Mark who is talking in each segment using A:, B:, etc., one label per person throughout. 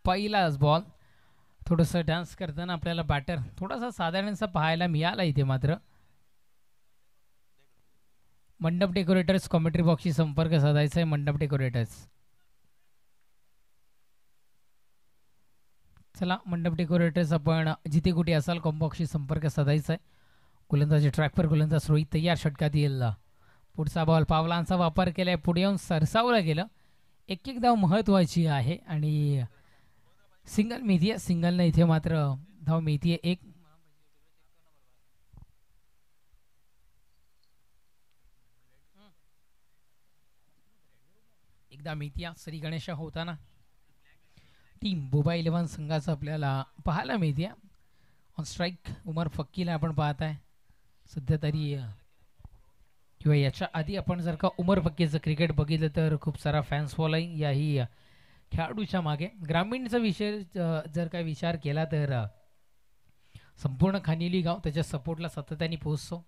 A: पहिलाच बॉल. थोडंसं डान्स करताना आपल्याला बॅटर थोडासा साधारणसा पाहायला मिळाला इथे मात्र. मंडप डेकोरेटर्स कॉमेंट्री बॉक्सशी संपर्क साधायचा आहे. मंडप डेकोरेटर्स, चला मंडप डेकोरेटर्स आपण जिथे कुठे असाल कॉम्बॉक्सशी संपर्क साधायचा आहे. गोलंदाजी ट्रॅकवर गोलंदाज रोहित तयार. षटकात येईल. पुढचा बॉल पावलांचा वापर केलाय. पुढे येऊन सरसावलं गेलं. एक एक धाव महत्वाची आहे आणि सिंगल मिळतीये. सिंगलनं इथे मात्र धाव मिळतीये एक. एकदा मिळतीया श्री गणेश होताना टीम बुबा इलेव्हन संघाचं आपल्याला पाहायला मिळते. ऑन स्ट्राईक उमर फक्कीला आपण पाहत आहे सध्या तरी, किंवा याच्या आधी आपण जर का उमर फक्कीचं क्रिकेट बघितलं तर खूप सारा फॅन्स फॉलोईंग याही खेळाडूच्या मागे. ग्रामीणचा विषय जर काय विचार केला तर संपूर्ण खानिली गाव त्याच्या सपोर्टला सातत्याने पोहोचतो.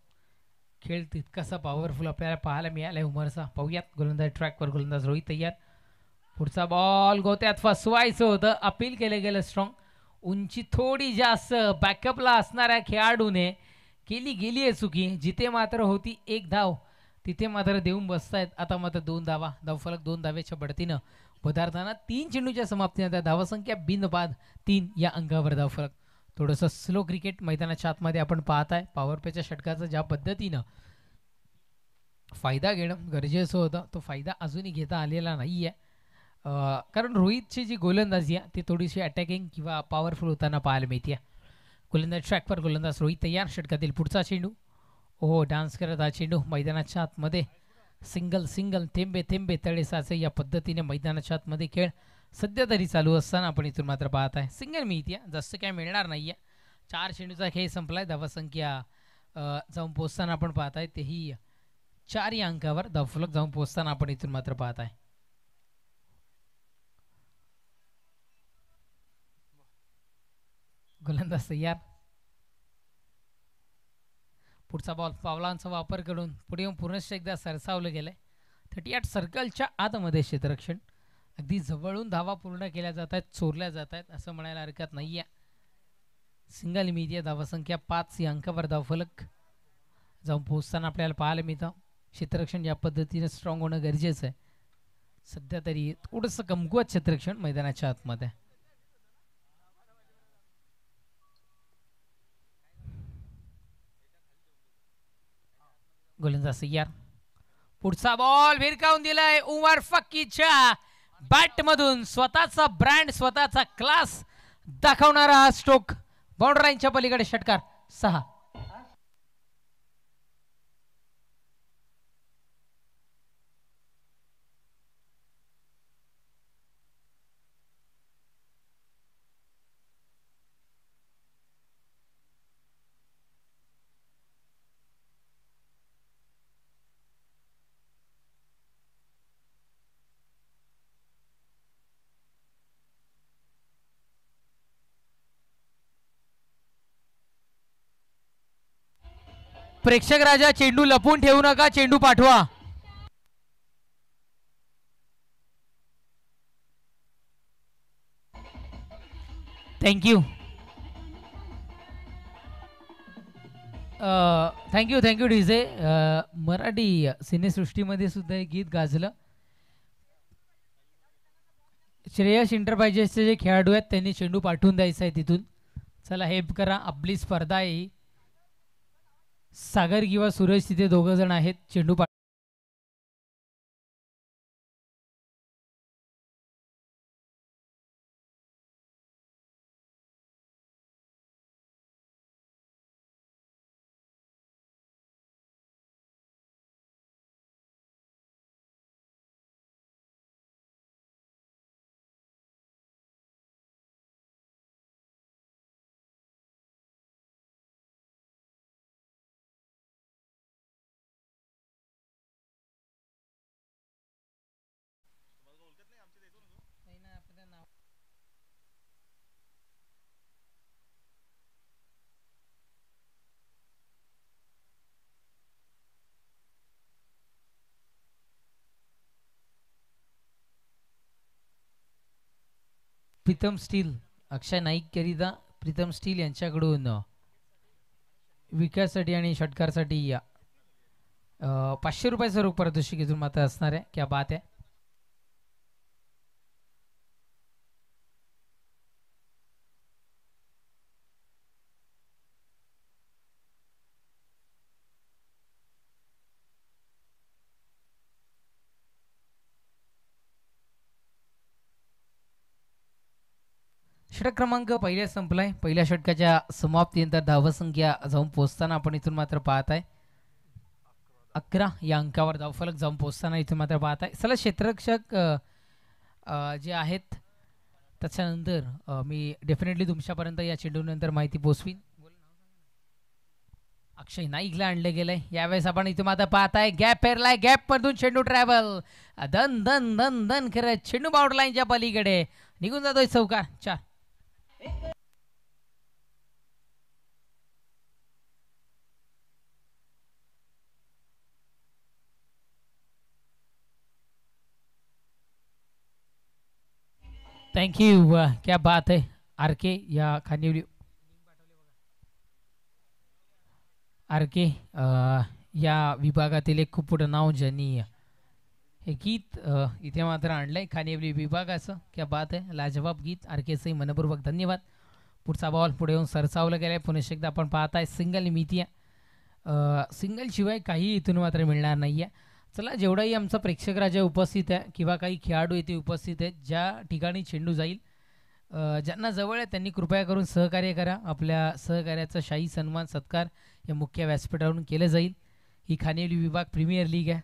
A: खेळ तितकासा पॉवरफुल आपल्याला पाहायला मिळाला उमरचा. पाहूयात गोलंदाज ट्रॅकवर गोलंदाज रोहित तयार. पुढचा बॉल गोत्यात फसवायचं होतं. अपील केलं गेलं स्ट्रॉंग. उंची थोडी जास्त बॅकअपला असणाऱ्या खेळाडूने केली गेली आहे चुकी. जिथे मात्र होती एक धाव तिथे मात्र देऊन बसतायत. आता मात्र 2 धावा. धावफलक 2 धावेच्या बढतीनं पदार्थांना 3 चेंडूच्या समाप्तीनंतर धावसंख्या बिनबाद 3 या अंकावर धावफलक. थोडंसं स्लो क्रिकेट मैदानाच्या आतमध्ये आपण पाहताय. पॉवर प्लेच्या षटकाचं ज्या पद्धतीनं फायदा घेणं गरजेचं होतं तो फायदा अजूनही घेता आलेला नाही आहे. कारण रोहितची जी गोलंदाजी आहे ती थोडीशी अटॅकिंग किंवा पॉवरफुल होताना पाहायला मिळते. गोलंदाज ट्रॅकवर गोलंदाज रोहित तयार. षटकातील पुढचा चेंडू. ओ डान्स करत हा चेंडू मैदानाच्या आतमध्ये. सिंगल सिंगल थेंबे थेंबे तळे साचे या पद्धतीने मैदानाच्या आतमध्ये खेळ सध्या तरी चालू असताना आपण इथून मात्र पाहत आहे सिंगल मिळते. जास्त काय मिळणार नाही आहे. 4 चेंडूचा खेळ संपलाय. धावसंख्या जाऊन पोचताना आपण पाहत आहे तेही 4 या अंकावर धावफलक जाऊन पोचताना आपण इथून मात्र पाहत आहे. गोलंदाज तयार. पुढचा बॉल पावलांचा वापर करून पुढे येऊन पुनश्च एकदा सरसावलं गेलंय. 38 सर्कलच्या आतमध्ये क्षेत्ररक्षण. अगदी जवळून धावा पूर्ण केल्या जात आहेत, चोरल्या जात आहेत असं म्हणायला हरकत नाही आहे. सिंगल मीडिया धावसंख्या 5 या अंकावर धावफलक जाऊन पोहोचताना आपल्याला पाहायला मिळतं. क्षेत्ररक्षण या पद्धतीने स्ट्रॉंग होणं गरजेचं आहे. सध्या तरी थोडंसं कमकुवत क्षेत्ररक्षण मैदानाच्या आतमध्ये. गोलंदाज तयार. पुढचा बॉल भिरकावून दिलाय उमर फक्कीच्या बॅटमधून. स्वतःचा ब्रँड स्वतःचा क्लास दाखवणारा हा स्ट्रोक. बाउंड्री लाईनच्या पलीकडे षटकार 6. प्रेक्षक राजा चेंडू लपून ठेवू नका, चेंडू पाठवा. थँक्यू. Thank you DJ. मराठी सिनेसृष्टीमध्ये सुद्धा एक गीत गाजलं. श्रेयस इंटरप्राइजेसचे जे खेळाडू आहेत त्यांनी चेंडू पाठवून द्यायचा आहे तिथून. चला हेल्प करा. आपली स्पर्धा आहे. सागर किंवा सूरज तिथे 2 जण आहेत. चेंडू प्रीतम स्टील अक्षय नाईक करिता प्रीतम स्टील यांच्याकडून विकासाठी आणि षटकारसाठी या 500 रुपयाचं रोख पारितोषिक इथून मात्र असणार आहे. क्या बात आहे. षटक क्रमांक पहिल्या संपलाय. पहिल्या षटकाच्या समाप्तीनंतर धावसंख्या जाऊन पोहोचताना आपण इथून मात्र पाहत आहे 11 या अंकावर धावफलक जाऊन पोहोचताना इथून मात्र पाहत आहे. चला क्षेत्ररक्षक जे आहेत त्याच्यानंतर मी डेफिनेटली तुमच्यापर्यंत या चेंडूनंतर माहिती पोहोचवीन. अक्षय नाईकला आणलं गेलंय. यावेळेस आपण इथं मात्र पाहताय गॅप पेरलाय. गॅप मधून चेंडू ट्रॅव्हल धन धन धन धन करत चेंडू बाउंड्री लाईनच्या पलीकडे निघून जातोय चौकार 4. थँक्यू. क्या बात आहे. आर के या खानिवली आर के या विभागातील एक खूप मोठं नाव ज्यांनी हे गीत इथे मात्र आणलंय खानिवली विभागाचं. क्या बात आहे. लाजवाब गीत. आर केचंही मनपूर्वक धन्यवाद. पुढचा बॉल पुढे येऊन सरसावलं गेलाय. पुन्हा एकदा आपण पाहताय सिंगल मिती आहे. सिंगल शिवाय काही इथून मात्र मिळणार नाही आहे. चला जेवढाही आमचा प्रेक्षक राजा उपस्थित आहे किंवा काही खेळाडू इथे उपस्थित आहेत ज्या ठिकाणी चेंडू जाईल ज्यांना जवळ आहे त्यांनी कृपया करून सहकार्य करा. आपल्या सहकार्याचा शाही सन्मान सत्कार या मुख्य व्यासपीठावरून केलं जाईल. ही खानिवली विभाग प्रीमियर लीग आहे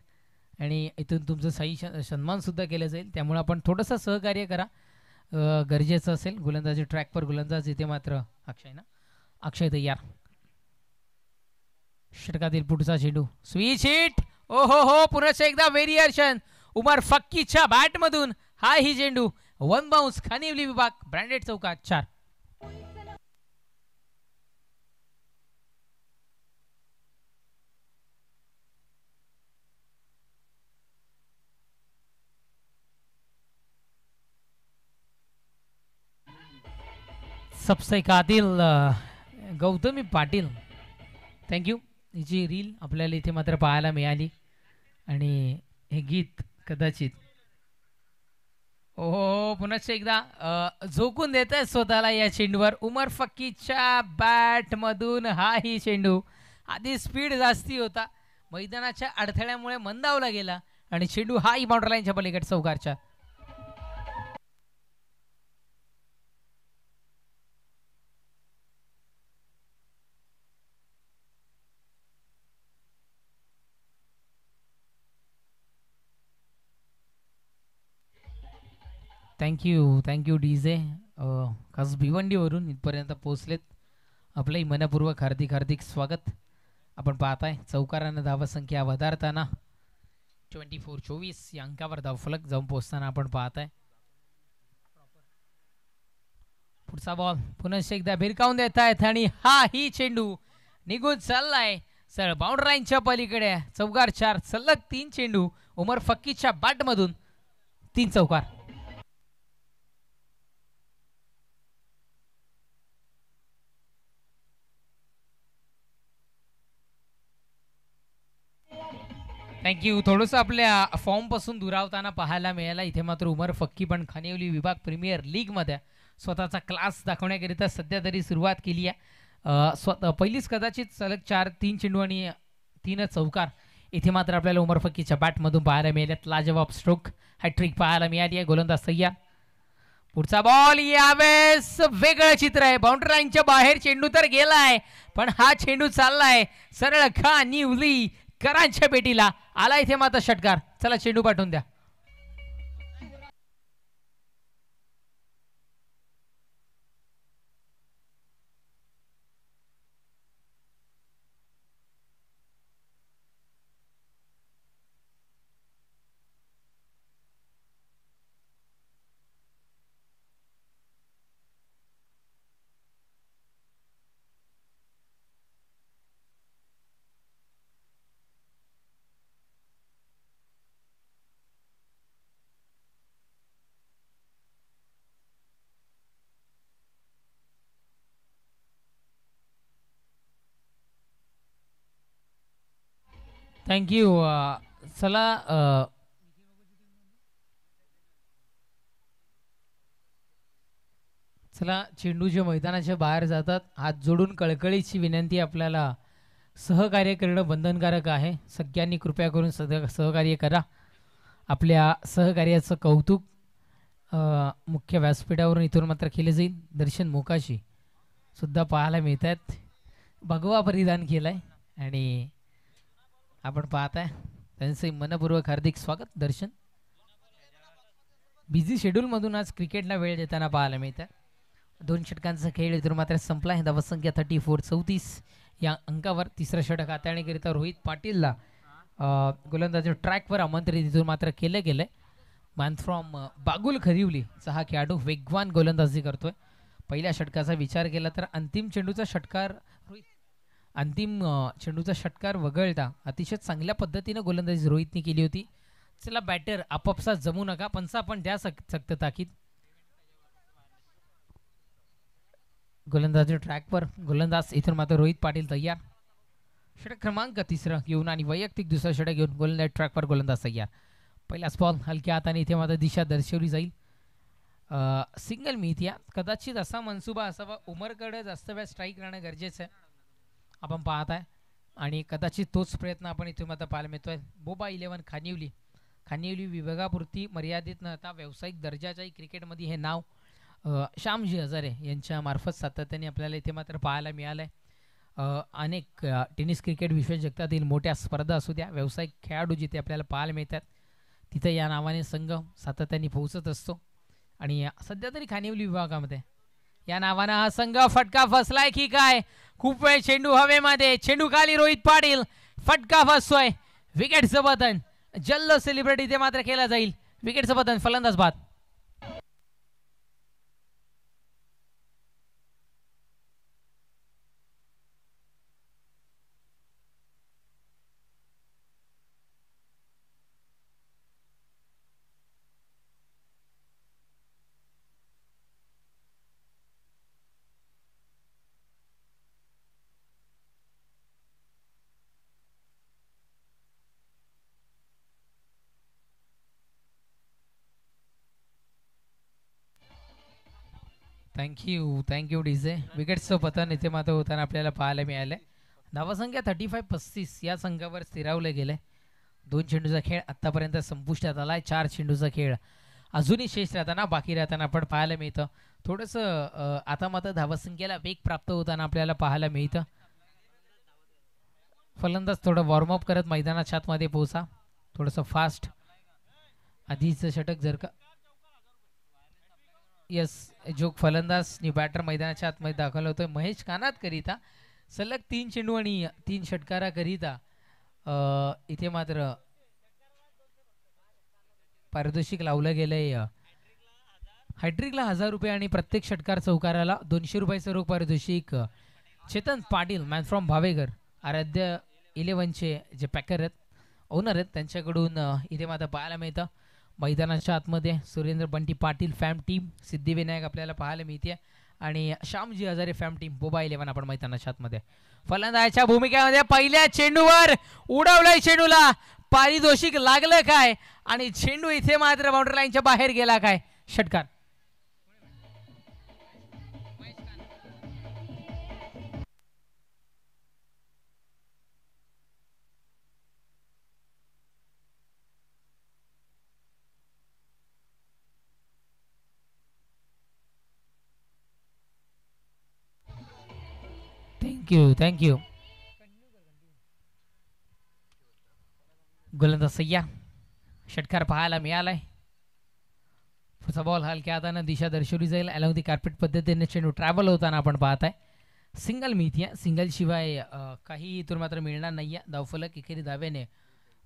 A: आणि इथून तुमचं शाही सन्मानसुद्धा केलं जाईल. त्यामुळे आपण थोडंसं सहकार्य करा गरजेचं असेल. गोलंदाजी ट्रॅकवर गोलंदाज इथे मात्र अक्षय ना अक्षय तयार. षटकातील पुढचा चेंडू स्विच हिट. ओ हो पुन्हा एकदा व्हेरिएशन उमर फक्कीच्या बॅटमधून हा ही चेंडू वन बाउन्स खानिवली विभाग ब्रँडेड चौकात 4. सबसेकातील गौतमी पाटील थँक्यू. हिची रील आपल्याला इथे मात्र पाहायला मिळाली आणि हे गीत कदाचित हो पुन्हा एकदा झोकून देत आहे स्वतःला या चेंडूवर. उमर फकीच्या बॅटमधून हा ही चेंडू आधी स्पीड जास्ती होता मैदानाच्या अडथळ्यामुळे मंदावला गेला आणि चेंडू हा ही बाउंड्री लाईनच्या पलीकडे चौकारच्या. थँक्यू डीजे खास भिवंडीवरून इथपर्यंत पोहोचलेत. आपलंही मनपूर्वक हार्दिक स्वागत. आपण पाहताय चौकारानं धावसंख्या वधारताना 24-24 या अंकावर धावफलक जाऊन पोहोचताना आपण पाहताय. पुढचा बॉल पुन्हा एकदा भिरकावून देत आहेत आणि हा ही चेंडू निघून चाललाय सर बाउंड्री लाईनच्या पलीकडे चौकार 4. सलग 3 चेंडू उमर फकीच्या बॅटमधून 3 चौकार. थँक्यू. थोडंसं आपल्या फॉर्मपासून दुरावताना पाहायला मिळाला. इथे मात्र उमर फक्की पण खानिवली विभाग प्रीमियर लीगमध्ये स्वतःचा क्लास दाखवण्याकरिता सध्या तरी सुरुवात केली आहे. पहिलीच कदाचित सलग 3 चेंडू आणि 3 चौकार इथे मात्र आपल्याला उमर फक्कीच्या बॅटमधून पाहायला मिळाल्यात. लाजवाब स्ट्रोक हॅट्रिक पाहायला मिळाली आहे. गोलंदाज तयार. पुढचा बॉल यावेळेस वेगळं चित्र आहे. बाउंड्री लाईनच्या बाहेर चेंडू तर गेलाय पण हा चेंडू चाललाय सरळ खानिवली करांच्या पेटीला आला. इथे मात्र षटकार. चला चेंडू पाठवून द्या. थँक्यू. चला चला, चेंडूच्या मैदानाच्या बाहेर जातात. हात जोडून कळकळीची विनंती, आपल्याला सहकार्य करणं बंधनकारक आहे. सगळ्यांनी कृपया करून सहकार्य करा. आपल्या सहकार्याचं कौतुक मुख्य व्यासपीठावरून इथून मात्र केले जाईल. दर्शन मोकाशी सुद्धा पाहायला मिळत आहेत. भगवा परिधान केलं आहे आणि आपण पाहताय त्यांचे मनपूर्वक हार्दिक स्वागत. दर्शन बिझी शेड्यूलमधून आज क्रिकेटला वेळ देताना पाहायला मिळत आहे. 2 षटकांचा खेळ इथून मात्र संपला आहे. धावसंख्या 34-34 या अंकावर. तिसरं षटक हाताळणीकरिता रोहित पाटीलला गोलंदाजी ट्रॅकवर आमंत्रित इथून मात्र केलं गेलं आहे. मॅन फ्रॉम बागुल खरिवलीचा हा खेळाडू वेगवान गोलंदाजी करतोय. पहिल्या षटकाचा विचार केला तर अंतिम चेंडूचा षटकार वगळता अतिशय चांगल्या पद्धतीनं गोलंदाजी रोहितने केली होती. चला बॅटर आपापसात जमू नका, पंचा पण द्या सक्त ताकीद. गोलंदाजी ट्रॅकवर गोलंदाज इथून मात्र रोहित पाटील तयार. षटक क्रमांक 3 घेऊन आणि वैयक्तिक दुसरा षटक घेऊन गोलंदाज ट्रॅकवर गोलंदाज तयार. पहिलाच बॉल हलक्या हाताने इथे मात्र दिशा दर्शवली जाईल. सिंगल मिळत्या. कदाचित असा मनसुबा असावा, उमरकडे जास्त वेळ स्ट्राईक राहणं गरजेचं आहे, आपण पाहत आहे. आणि कदाचित तोच प्रयत्न आपण इथून मात्र पाहायला मिळतोय. बोबा 11 खानिवली विभागापुरती मर्यादित न होता व्यावसायिक दर्जाच्याही क्रिकेटमध्ये हे नाव श्यामजी हजारे यांच्या मार्फत सातत्याने आपल्याला इथे मात्र पाहायला मिळालं आहे. अनेक टेनिस क्रिकेट विश्वचषकातील मोठ्या स्पर्धा असू द्या, व्यावसायिक खेळाडू जिथे आपल्याला पाहायला मिळतात तिथे या नावाने संघ सातत्याने पोहोचत असतो. आणि सध्या तरी खानिवली विभागामध्ये या नावानं हा संघ फटका फसलाय की काय. खूप वेळ चेंडू हवेमध्ये, चेंडू खाली, रोहित पाटील फटका फसतोय. विकेटचं पतन जल्लो सेलिब्रेट इथे मात्र केला जाईल. विकेटचं पतन, फलंदाज बाद. Thank you DJ. विकेट्सचं पतन इथे मात्र होताना आपल्याला पाहायला मिळालंय. धावसंख्या 35-35 या संघावर स्थिरावलं गेलंय. 2 चेंडूचा खेळ आतापर्यंत संपुष्टात आलाय. 4 चेंडूचा खेळ अजूनही शेष राहताना बाकी राहताना आपण पाहायला मिळतं. थोडंसं आता मात्र धावसंख्येला वेग प्राप्त होताना आपल्याला पाहायला मिळतं. फलंदाज थोडं वॉर्मअप करत मैदानाच्या आतमध्ये पोहोचा, थोडंसं फास्ट. आधीचं षटक जर का यस जो फलंदाज बॅटर मैदानाच्या आतमध्ये दाखल होतोय महेश कानात करिता सलग 3 चेंडू आणि 3 षटकारा करिता इथे मात्र पारितोषिक लावलं गेलंय. हॅट्रिकला 1000 रुपये आणि प्रत्येक षटकार चौकाराला 200 रुपयाचं रोख पारितोषिक चेतन पाटील मॅन फ्रॉम भावेगर आराध्य 11चे जे पॅकर आहेत, ओनर आहेत, त्यांच्याकडून इथे मात्र पाहायला मिळतं. मैदानाच्या आतमध्ये सुरेंद्र बंटी पाटील फॅम टीम, सिद्धिविनायक आपल्याला पाहायला मिळते आणि श्यामजी हजारे फॅम टीम बोबा 11 आपण मैदानाच्या आतमध्ये. फलंदाजाच्या भूमिकेमध्ये पहिल्या चेंडूवर उडवलंय, चेंडूला पारितोषिक लागलं काय आणि चेंडू इथे मात्र बाउंड्री लाईनच्या बाहेर गेला काय. षटकार. थँक्यू. गोलंदाज सय्या. षटकार पाहायला मिळालाय. पुढचा बॉल हलक्या हाताने दिशा दर्शवली जाईल. अलॉंग दी कार्पेट पद्धतीने चेंडू ट्रॅव्हल होताना आपण पाहताय. सिंगल मिळते. सिंगल शिवाय काही इथून मात्र मिळणार नाहीये. धावफलक एकेरी धावेने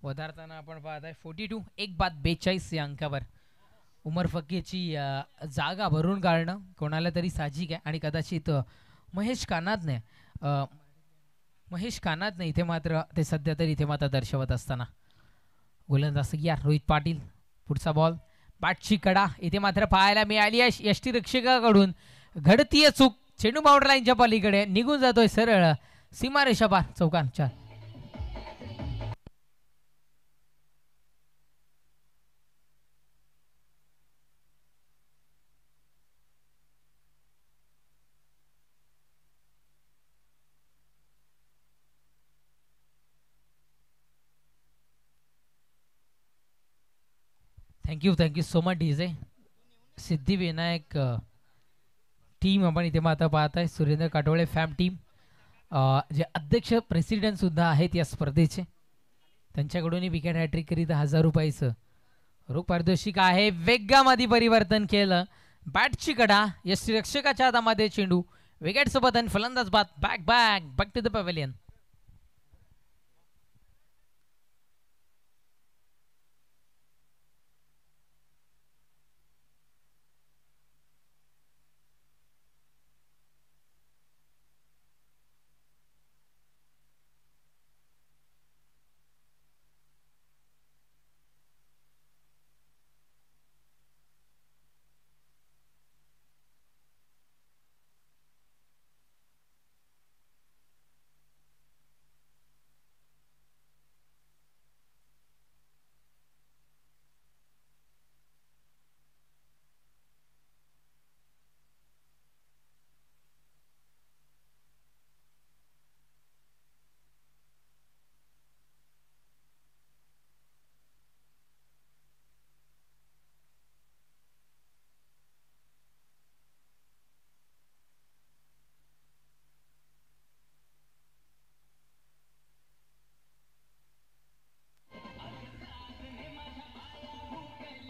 A: वधारताना आपण पाहताय. 42 एक बाद 42 या अंकावर उमर फकीची जागा भरून काढणं कोणाला तरी साहजिक आहे आणि कदाचित महेश कानातने इथे मात्र ते सध्या तरी इथे मात्र दर्शवत असताना. गोलंदाज या रोहित पाटील. पुढचा बॉल बॅटची कडा इथे मात्र पाहायला मिळाली आहे. यष्टीरक्षकाकडून घडतीय चूक. चेंडू बाउंड्री लाईनच्या पलीकडे निघून जातोय सरळ सीमारेषा पार. चौकार 4. Thank you so much DJ. Siddhivinayak team आपण इथे मग आता पाहत आहे. सुरेंद्र काटोळे फॅम टीम, जे अध्यक्ष प्रेसिडेंट सुद्धा आहेत या स्पर्धेचे, त्यांच्याकडूनही विकेट हॅट्रिक करीत 1000 रुपयाचं रोख पारितोषिक आहे. वेगामध्ये परिवर्तन केलं, बॅटची कडा, यष्टीरक्षकाच्या हातामध्ये चेंडू, विकेट सोबत आणि फलंदाज बाद. Back back back to the pavilion.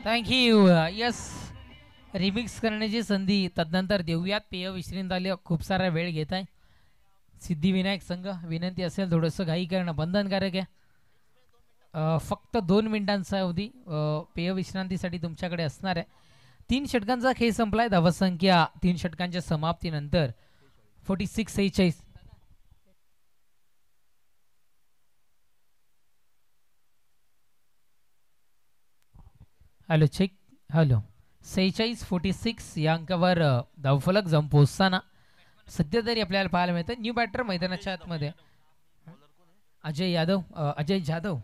A: Thank you. Yes, remix करण्याची संधी तदनंतर देऊयात. पेय विश्रांत आले, खूप सारा वेळ घेत आहे सिद्धिविनायक संघ. विनंती असेल थोडंसं घाई करणं बंधनकारक आहे. फक्त 2 मिनिटांचा अवधी पेय विश्रांतीसाठी तुमच्याकडे असणार आहे. 3 षटकांचा खेळ संपलाय. धावसंख्या 3 षटकांच्या समाप्तीनंतर 46-46. Hello check. हॅलो, 46-46 या अंकावर धावफलक जाऊन पोहोचताना सध्या तरी आपल्याला पाहायला मिळतं. न्यू बॅटर मैदानाच्या आतमध्ये अजय जाधव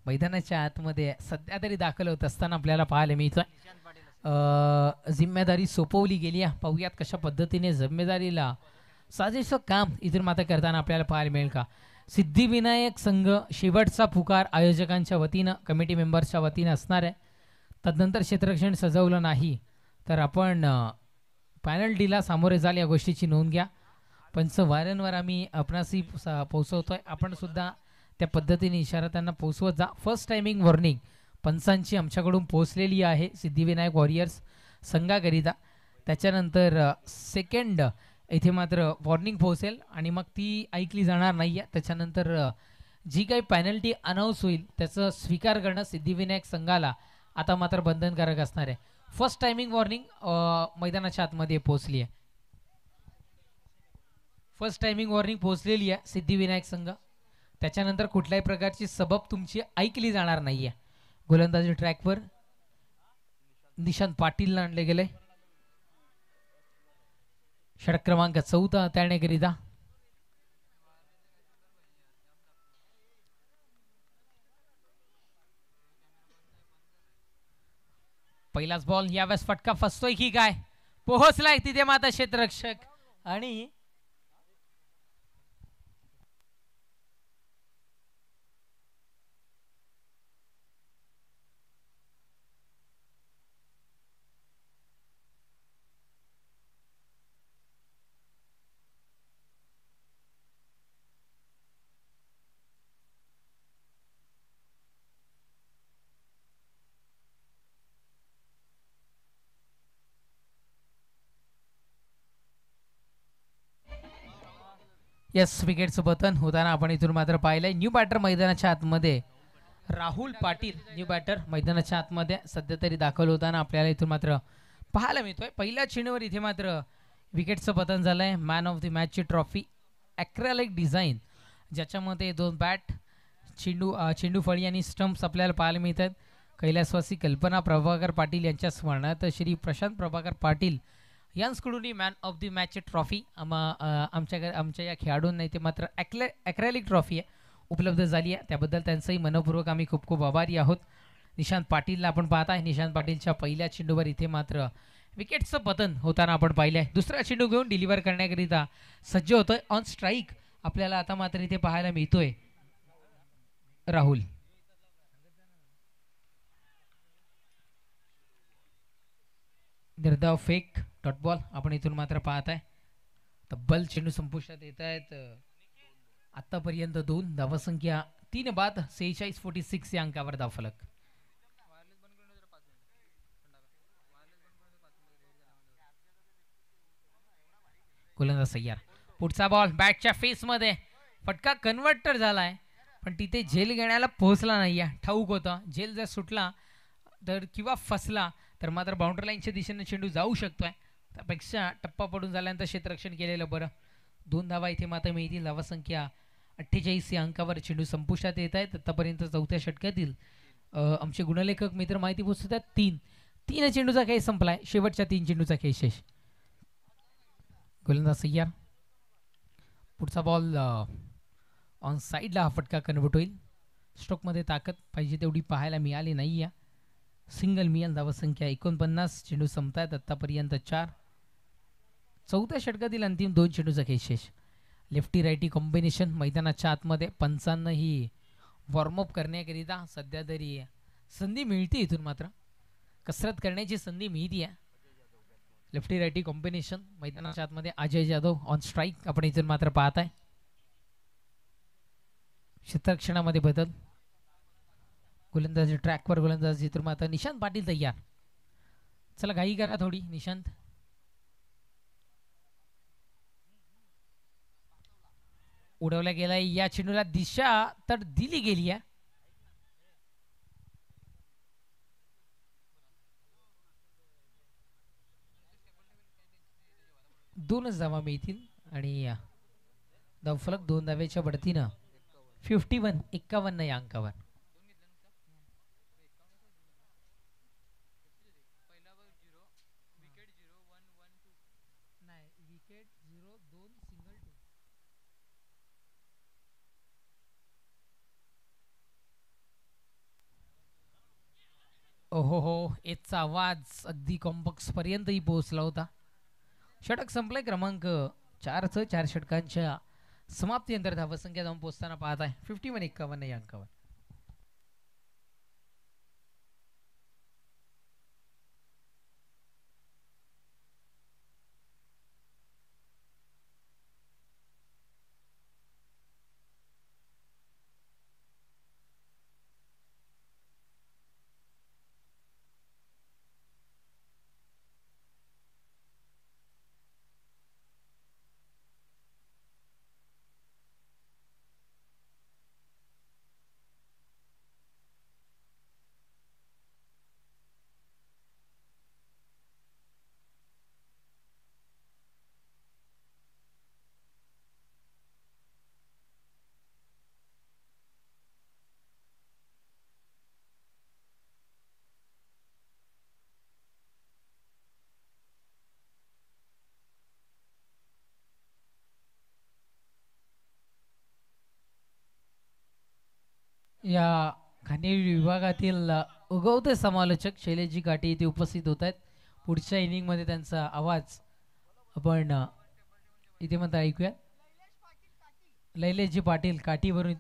A: मैदानाच्या आतमध्ये सध्या तरी दाखल होत असताना आपल्याला पाहायला मिळतं. जिम्मेदारी सोपवली गेली आहे. पाहूयात कशा पद्धतीने जिम्मेदारीला साजेसं काम इथून मात्र करताना आपल्याला पाहायला मिळेल का. सिद्धिविनायक संघ शेवटचा पुकार आयोजकांच्या वतीनं, कमिटी मेंबर्सच्या वतीनं असणार आहे. तदनंतर क्षेत्ररक्षण सजवलं नाही तर आपण पॅनल डीला सामोरे जाल, या गोष्टीची नोंद घ्या. पंच वारंवार आम्ही आपणाशी पोहोचवतोय, आपण सुद्धा त्या पद्धतीने इशारा त्यांना पोहोचवत जा. फर्स्ट टायमिंग वॉर्निंग पंचांची आमच्याकडून पोहोचलेली आहे सिद्धिविनायक वॉरियर्स संघाकरिता. त्याच्यानंतर सेकंड इथे मात्र वॉर्निंग पोहोचेल आणि मग ती ऐकली जाणार नाही आहे. त्याच्यानंतर जी काही पॅनल्टी अनाऊन्स होईल त्याचं स्वीकार करणं सिद्धिविनायक संघाला आता मात्र बंधनकारक असणार आहे. फर्स्ट टायमिंग वॉर्निंग मैदानाच्या आतमध्ये पोहोचली आहे. फर्स्ट टायमिंग वॉर्निंग पोहोचलेली आहे सिद्धिविनायक संघ. त्याच्यानंतर कुठल्याही प्रकारची सबब तुमची ऐकली जाणार नाही आहे. गोलंदाजी ट्रॅकवर निशांत पाटीलला आणले गेले. षटक क्रमांक 14 हाताळण्याकरिता पहिलाच बॉल. यावेळेस फटका फसतोय की काय, पोहोचलाय तिथे माता क्षेत्ररक्षक आणि यस, विकेटचं पतन होताना आपण इथून मात्र पाहिलंय. न्यू बॅटर मैदानाच्या आतमध्ये राहुल पाटील न्यू बॅटर मैदानाच्या आतमध्ये सध्या तरी दाखल होताना आपल्याला इथून मात्र पाहायला मिळतोय. पहिल्या चेंडूवर इथे मात्र विकेटचं पतन झालंय. मॅन ऑफ द मॅचची ट्रॉफी ॲक्रेलिक डिझाईन, ज्याच्यामध्ये 2 बॅट, चेंडू फळी आणि स्टंप्स आपल्याला पाहायला मिळतात. कैलासवासी कल्पना प्रभाकर पाटील यांच्या स्मरणार्थ श्री प्रशांत प्रभाकर पाटील यांकडूनही मॅन ऑफ द मॅचची ट्रॉफी आमच्या या खेळाडूंना इथे मात्र ॲक्रेलिक ट्रॉफी आहे उपलब्ध झाली आहे. त्याबद्दल त्यांचंही मनपूर्वक आम्ही खूप खूप आभारी आहोत. निशांत पाटीलला आपण पाहत आहे. निशांत पाटीलच्या पहिल्या चेंडूवर इथे मात्र विकेटचं पतन होताना आपण पाहिलं आहे. दुसरा चेंडू घेऊन डिलिव्हर करण्याकरिता सज्ज होतोय. ऑन स्ट्राईक आपल्याला आता मात्र इथे पाहायला मिळतोय राहुल. निर्धाव फेक डॉट बॉल आपण इथून मात्र पाहत आहे. तब्बल चेंडू संपुष्टात येत आहेत. आतापर्यंत 2 धावसंख्या 3 बाद 46-46 या अंकावर धावफलक. गोलंदाज सय्यार. पुढचा बॉल बॅटच्या फेसमध्ये फटका कन्व्हर्टर झालाय पण तिथे झेल घेण्याला पोहोचला नाही. ठाऊक होता झेल जर सुटला तर किंवा फसला तर मात्र बाउंड्री लाईनच्या दिशेने चेंडू जाऊ शकतोय. त्यापेक्षा टप्पा पडून झाल्यानंतर क्षेत्ररक्षण केलेलं बरं. 2 धावा इथे मात्र मिळतील. धावसंख्या 48 या अंकावर चेंडू संपुष्टात येत आहेत. आतापर्यंत चौथ्या षटकातील आमचे गुणलेखक मित्र माहिती पोहोचत आहेत. 3 चेंडूचा खेळ संपलाय. शेवटच्या 3 चेंडूचा खेळ शेष. गोलंदाज सय्यार. पुढचा बॉल ऑन साईडला हा फटका कन्वर्ट होईल. स्ट्रोकमध्ये ताकद पाहिजे तेवढी पाहायला मिळाली नाही. सिंगल मिळाल. धावसंख्या 49. चेंडू संपतायत आतापर्यंत 4. चौथ्या षटकातील अंतिम 2 चेंडूचा खेळ शेष. लेफ्टी रायटी कॉम्बिनेशन मैदानाच्या आतमध्ये. पंचांना ही वॉर्मअप करण्याकरिता सध्या तरी संधी मिळते. इथून मात्र कसरत करण्याची संधी मिळते. लेफ्टी रायटी कॉम्बिनेशन मैदानाच्या आतमध्ये. अजय जाधव ऑन स्ट्राईक आपण इथून मात्र पाहत आहे. क्षेत्ररक्षणामध्ये बदल. गोलंदाजी ट्रॅकवर गोलंदाजी इथून मात्र निशांत पाटील तयार. चला घाई करा थोडी. निशांत उडवला गेलाय. या चेंडूला दिशा तर दिली गेली आहे. दोनच धावा मिळतील आणि धावफलक 2 धावेच्या बढतीनं 51 या अंकावर. ओहो हो, याचा आवाज अगदी कॉम्पॉक्स पर्यंतही पोहोचला होता. षटक संपलंय. क्रमांक 4चं 4 षटकांच्या समाप्तीनंतर धावसंख्या जाऊन पोहोचताना पाहत आहे 51 या अंकावर. या खानेरी विभागातील उगवते समालोचक शैलेशजी काटे इथे उपस्थित होत आहेत. पुढच्या इनिंगमध्ये त्यांचा आवाज आपण इथे म्हणता ऐकूया. लैलेशजी पाटील काठीवरून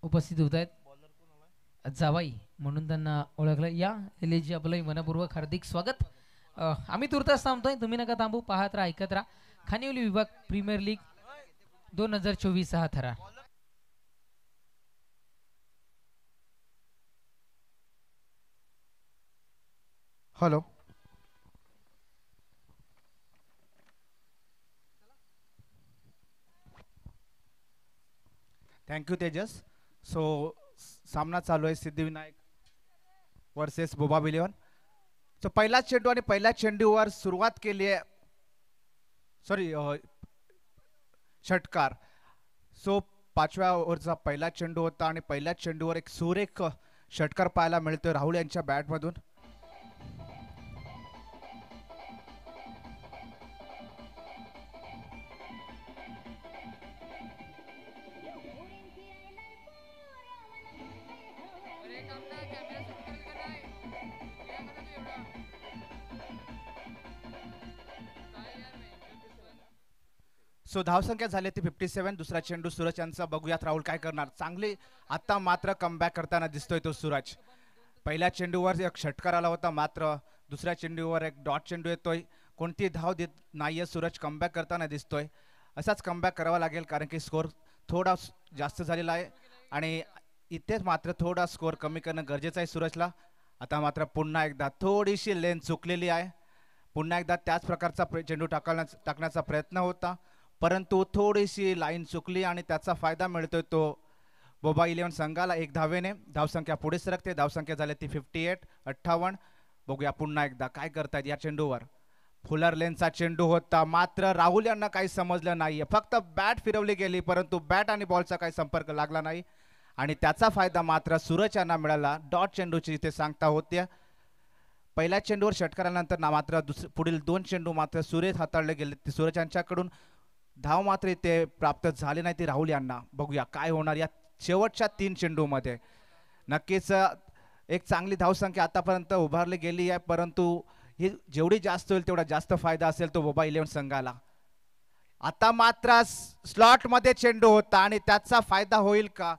A: उपस्थित होत आहेत. जावाई म्हणून त्यांना ओळखलं. या लैलेशजी आपलं मनपूर्वक हार्दिक स्वागत. आम्ही तुर्तास थांबतोय. तुम्ही नका थांबू. पाहत राहा, ऐकत राहा. खानिवली विभाग प्रीमियर लीग 2024 हा थरार.
B: Hello, thank you Tejas. सो सामना चालू आहे सिद्धिविनायक वर्सेस बोबाब 11. सो पहिला चेंडू आणि पहिल्या चेंडूवर सुरुवात केली आहे. सॉरी, षटकार. सो 5व्या ओव्हरचा पहिला चेंडू होता आणि पहिल्या चेंडूवर एक सुरेख षटकार पाहायला मिळतोय राहुल यांच्या बॅटमधून. सो धावसंख्या झाली ती 57. दुसरा चेंडू सूरज यांचा. बघूयात राहुल काय करणार. चांगली आता मात्र कमबॅक करताना दिसतोय तो सूरज. पहिल्या चेंडूवर एक षटकार आला होता मात्र दुसऱ्या चेंडूवर एक डॉट चेंडू येतोय. कोणती धाव देत नाहीये सूरज, कमबॅक करताना दिसतोय. असाच कमबॅक करावा लागेल कारण की स्कोर थोडा जास्त झालेला आहे आणि इथेच मात्र थोडा स्कोर कमी करणं गरजेचं आहे सूरजला. आता मात्र पुन्हा एकदा थोडीशी लेन चुकलेली आहे. पुन्हा एकदा त्याच प्रकारचा चेंडू टाकण्याचा प्रयत्न होता, परंतु थोडीशी लाईन चुकली आणि त्याचा फायदा मिळतोय तो बोबा इलेव्हन संघाला. एक धावेने धावसंख्या पुढे सरकते. धावसंख्या झाली ती 58. बघूया पुन्हा एकदा काय करतायत या चेंडूवर. फुलर लेनचा चेंडू होता, मात्र राहुल यांना काही समजलं नाहीये. फक्त बॅट फिरवली गेली, परंतु बॅट आणि बॉलचा काही संपर्क लागला नाही आणि त्याचा फायदा मात्र सूरज यांना मिळाला. डॉट चेंडूची इथे सांगता होते. पहिल्या चेंडूवर षटकारानंतर मात्र पुढील 2 चेंडू मात्र सूरज हाताळले गेले. ते सूरज यांच्याकडून धाव मात्र इथे प्राप्त झाली नाही ती राहुल यांना. बघूया काय होणार या शेवटच्या 3 चेंडूमध्ये. नक्कीच एक चांगली धावसंख्या आतापर्यंत उभारली गेली आहे, परंतु ही जेवढी जास्त होईल तेवढा जास्त फायदा असेल तो बोबा इलेव्हन संघाला. आता मात्र स्लॉटमध्ये चेंडू होता आणि त्याचा फायदा होईल का.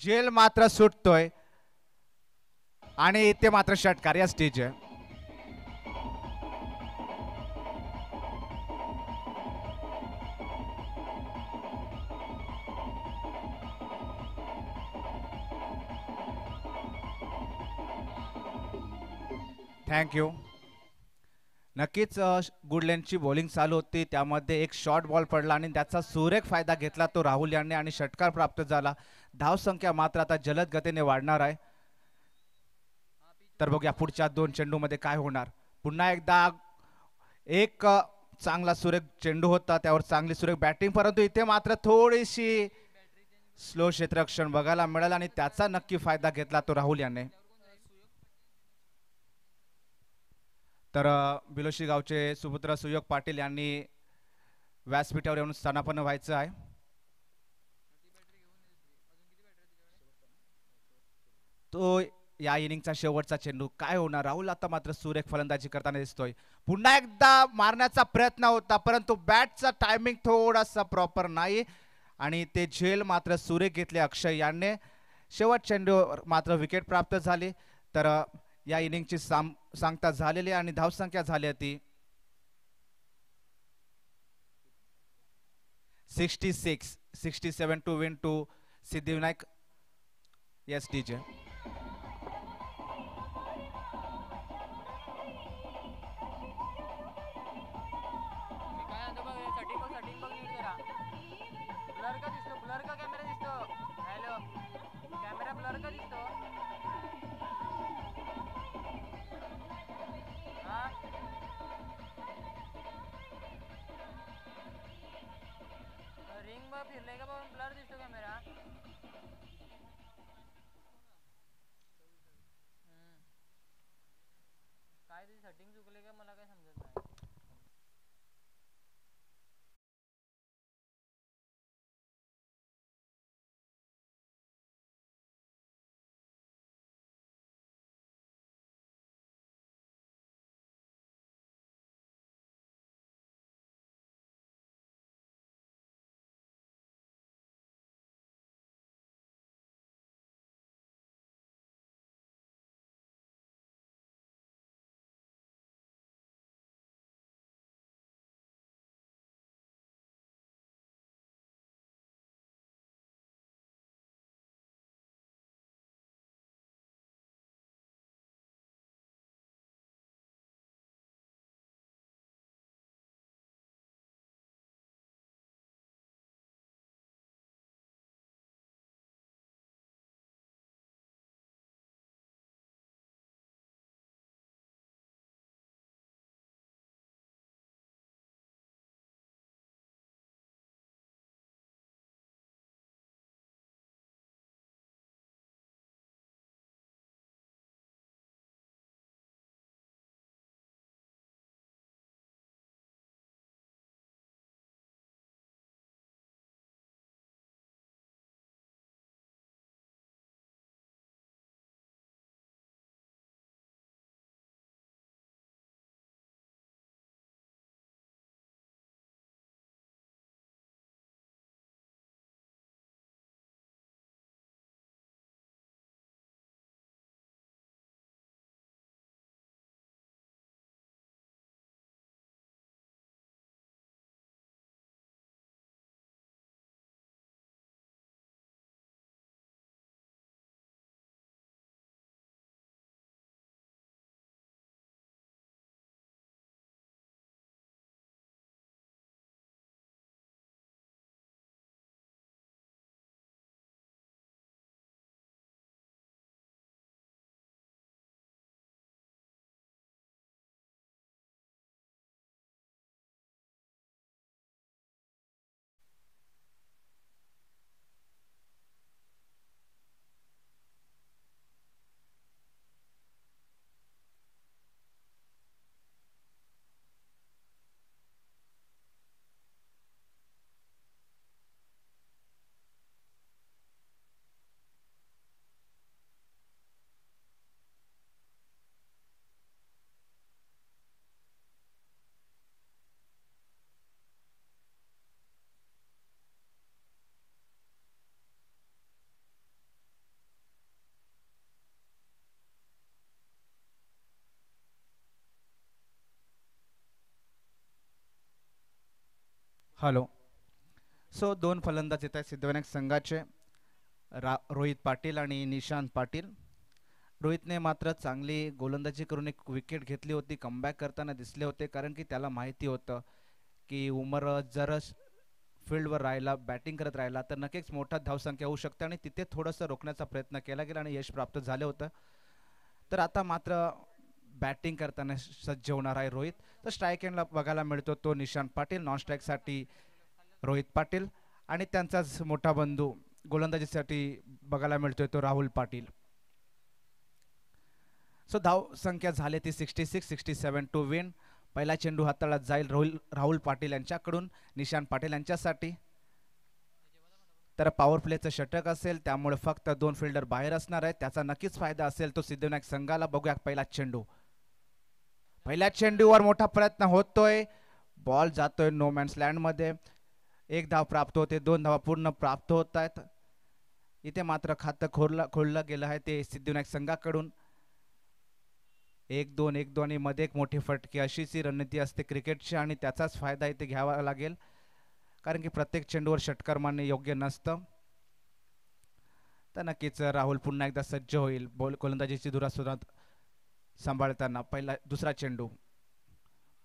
B: जेल मात्र सुटतोय आणि इथे मात्र षटकार या स्टेज आहे. थँक्यू. नक्कीच गुडलेनची बॉलिंग चालू होती, त्यामध्ये एक शॉर्ट बॉल पडला आणि त्याचा सुरेख फायदा घेतला तो राहुल यांनी आणि षटकार प्राप्त झाला. धावसंख्या मात्र आता जलद गतीने वाढणार आहे. तर बघूया पुढच्या 2 चेंडूमध्ये काय होणार. पुन्हा एकदा एक चांगला सुरेख चेंडू होता, त्यावर चांगली सुरेख बॅटिंग, परंतु इथे मात्र थोडीशी स्लो क्षेत्ररक्षण बघायला मिळालं आणि त्याचा नक्की फायदा घेतला तो राहुल याने. तर बिलोशी गावचे सुपुत्र सुयोग पाटील यांनी व्यासपीठावर येऊन स्थानापन्न व्हायचं आहे. तो या इनिंगचा शेवटचा चेंडू काय होणार. राहुल आता मात्र सुरेख फलंदाजी करताना दिसतोय. पुन्हा एकदा मारण्याचा प्रयत्न होता, परंतु बॅटचा टायमिंग थोडासा प्रॉपर नाही आणि ते झेल मात्र सुरेख घेतले अक्षय यांनी. शेवट चेंडूवर मात्र विकेट प्राप्त झाली. तर या इनिंगची सांगता झालेली आणि धावसंख्या झाली होती 66-67 to win to Siddhivinayak. Yes DJ.
C: फिरले का ब्लर दिसतो कॅमेरा. काय तुझी सेटिंग चुकले का मला काय समजत नाही.
B: हॅलो. सो दोन फलंदाज येत आहेत सिद्धविनायक संघाचे, रोहित पाटील आणि निशांत पाटील. रोहितने मात्र चांगली गोलंदाजी करून एक विकेट घेतली होती, कमबॅक करताना दिसले होते, कारण की त्याला माहिती होतं की उमर जर फील्डवर राहिला, बॅटिंग करत राहिला तर नक्कीच मोठा धावसंख्या होऊ शकते आणि तिथे थोडंसं रोखण्याचा प्रयत्न केला गेला आणि यश प्राप्त झालं होतं. तर आता मात्र बॅटिंग करताना सज्ज होणार आहे रोहित. तर स्ट्राईक एंडला बघायला मिळतो तो निशांत पाटील, नॉन स्ट्राईकसाठी रोहित पाटील आणि त्यांचाच मोठा बंधू गोलंदाजीसाठी बघायला मिळतोय तो राहुल पाटील. सो धाव संख्या झाली ती 66-67 टू विन. पहिला चेंडू हाताळला जाईल राहुल पाटील यांच्याकडून निशांत पाटील यांच्यासाठी. तर पॉवर प्लेचं षटक असेल, त्यामुळे फक्त 2 फिल्डर बाहेर असणार आहेत, त्याचा नक्कीच फायदा असेल तो सिद्धविनायक संघाला. बघूया पहिला चेंडू. पहिल्या चेंडूवर मोठा प्रयत्न होतोय, बॉल जातोय नो मॅन्स लँडमध्ये. 1 धाव प्राप्त होते, 2 धावा पूर्ण प्राप्त होत आहेत. इथे मात्र खातं खोललं गेलं आहे ते सिद्धविनायक संघाकडून. 1-2 आणि मध्ये एक मोठी फटके, अशीच ही रणनीती असते क्रिकेटची आणि त्याचाच फायदा इथे घ्यावा लागेल, कारण की प्रत्येक चेंडूवर षटकार मारणे योग्य नसतं. तर नक्कीच राहुल पुन्हा एकदा सज्ज होईल गोलंदाजीची धुरा सुरुवात सांभाळताना. दुसरा चेंडू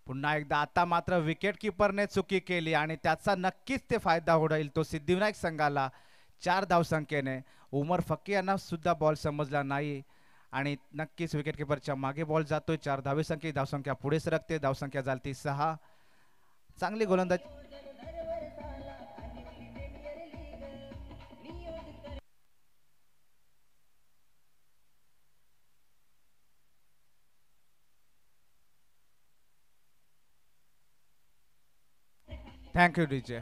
B: पुन्हा एकदा. आता मात्र विकेट किपरने चुकी केली आणि त्याचा नक्कीच ते फायदा होईल तो सिद्धिविनायक संघाला. 4 धावसंख्येने उमर फक्की यांना सुद्धा बॉल समजला नाही आणि नक्कीच विकेट किपरच्या मागे बॉल जातोय. 4 धावसंख्या पुढे सरकते. धावसंख्या झाली 6. चांगली गोलंदाजी. Thank you DJ.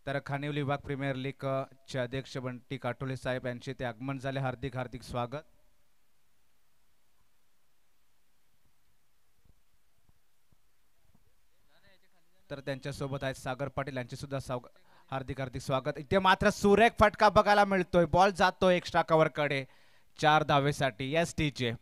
B: तर खानिवली विभाग प्रीमियर लीग चे अध्यक्ष बंटी काटोले साहेब यांचे ते आगमन झाले. हार्दिक हार्दिक स्वागत. तर त्यांच्यासोबत आहेत सागर पाटील, यांचे सुद्धा हार्दिक हार्दिक स्वागत. इथे मात्र सुरेख फटका बघायला मिळतोय, बॉल जातोय एक्स्ट्रा कव्हर कडे 4 धावेसाठी. एस टीचे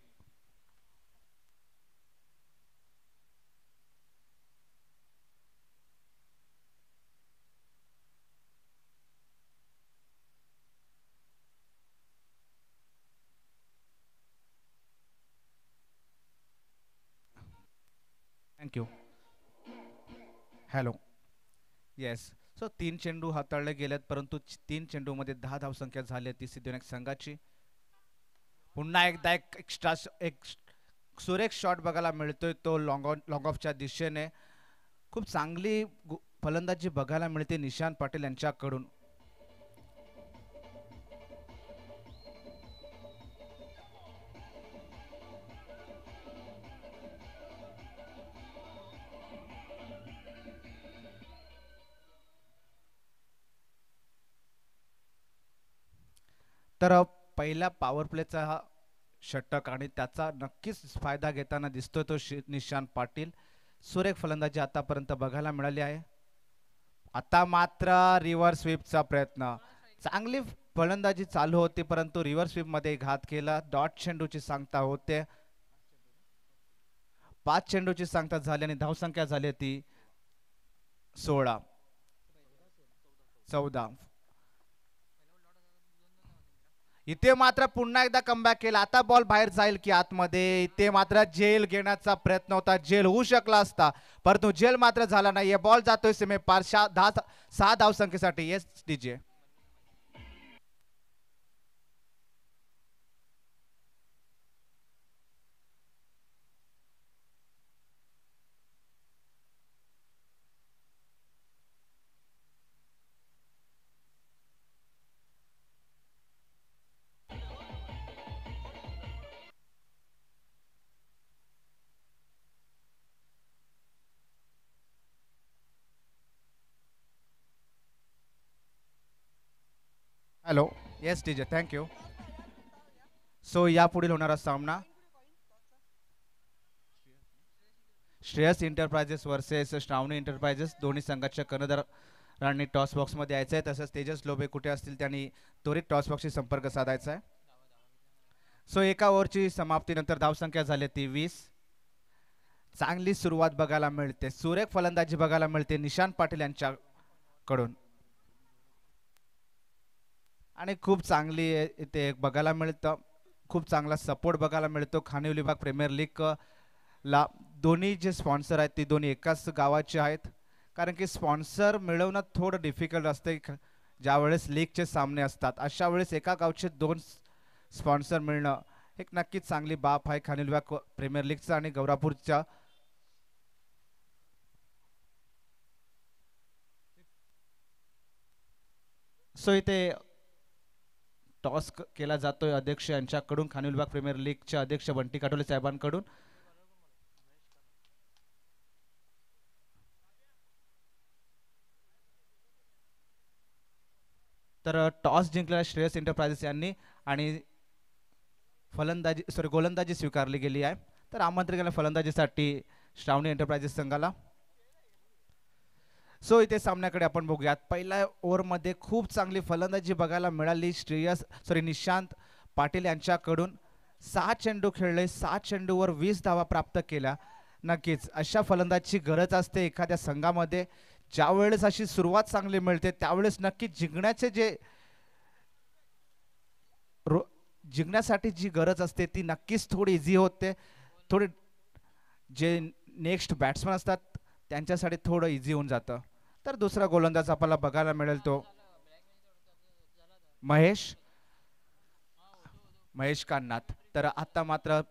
B: थँक्यू. हॅलो. येस. सो 3 चेंडू हाताळले गेलेत, परंतु 3 चेंडूमध्ये 10 धावसंख्या झाली ती सिद्धविनायक संघाची. पुन्हा एकदा एक सुरेख शॉट बघायला मिळतोय तो लॉंग ऑफच्या दिशेने. खूप चांगली फलंदाजी बघायला मिळते निशांत पाटील यांच्याकडून. तर पहिल्या पॉवर प्लेचा हा षटक आणि त्याचा नक्कीच फायदा घेताना दिसतोय तो निशांत पाटील. सुरेख फलंदाजी आतापर्यंत बघायला मिळाली आहे. आता मात्र रिव्हर्स स्वीपचा प्रयत्न. चांगली फलंदाजी चालू होती, परंतु रिव्हर्स स्वीप मध्ये घात केला. डॉट चेंडूची सांगता होते. 5 चेंडूची सांगता झाली आणि धावसंख्या झाली ती 16 14. इथे मात्र पुन्हा एकदा कमबॅक केला. आता बॉल बाहेर जाईल की आतमध्ये. इथे मात्र जेल घेण्याचा प्रयत्न होता, जेल होऊ शकला असता, परंतु जेल मात्र झाला नाहीये. बॉल जातोय सीमे पार 6 धावसंख्येसाठी. Yes DJ. Hello. Yes DJ. Thank you. So यापुढील होणारा सामना Shreyas Enterprises versus Shravani Enterprises. दोन्ही संघाच्या कर्णधारांनी टॉस बॉक्समध्ये यायचं आहे. तसंच तेजस लोबे कुठे असतील त्यांनी त्वरित टॉस बॉक्सशी संपर्क साधायचा आहे. सो एका ओव्हरची समाप्तीनंतर धावसंख्या झाली ती 20. चांगली सुरुवात बघायला मिळते, सुरेख फलंदाजी बघायला मिळते निशांत पाटील यांच्या कडून. आणि खूप चांगली इथे बघायला मिळतं, खूप चांगला सपोर्ट बघायला मिळतो खानिवली विभाग प्रीमियर लीग ला. दोन्ही जे स्पॉन्सर आहेत ते दोन्ही एकाच गावाचे आहेत, कारण की स्पॉन्सर मिळवणं थोडं डिफिकल्ट असते ज्या वेळेस लीगचे सामने असतात. अशा वेळेस एका गावचे दोन स्पॉन्सर मिळणं एक नक्कीच चांगली बाब आहे खानिवली विभाग प्रीमियर लीगचा आणि गौरापूरच्या. सो इथे टॉस केला जातोय अध्यक्ष यांच्याकडून, खानिवली विभाग प्रीमियर लीगचे अध्यक्ष बंटी काटोले साहेबांकडून. तर टॉस जिंकलेला श्रेयस एंटरप्राइजेस यांनी आणि गोलंदाजी स्वीकारली गेली आहे. तर आमंत्रित केलेल्या फलंदाजीसाठी श्रावणी एंटरप्राइजेस संघाला. सो इथे सामन्याकडे आपण बघूयात. पहिल्या ओव्हरमध्ये खूप चांगली फलंदाजी बघायला मिळाली निशांत पाटील यांच्याकडून. 6 चेंडू खेळले, 6 चेंडूवर 20 धावा प्राप्त केल्या. नक्कीच अशा फलंदाजीची गरज असते एखाद्या संघामध्ये. ज्या वेळेस अशी सुरुवात चांगली मिळते त्यावेळेस नक्कीच जिंकण्यासाठी जी गरज असते ती नक्कीच थोडी इझी होते. थोडी जे नेक्स्ट बॅट्समन असतात त्यांच्यासाठी थोडं इझी होऊन जातं. तर दुसरा गोलंदाज आपल्याला बघायला मिळेल तो महेश कान्नाथ. तर आता मात्र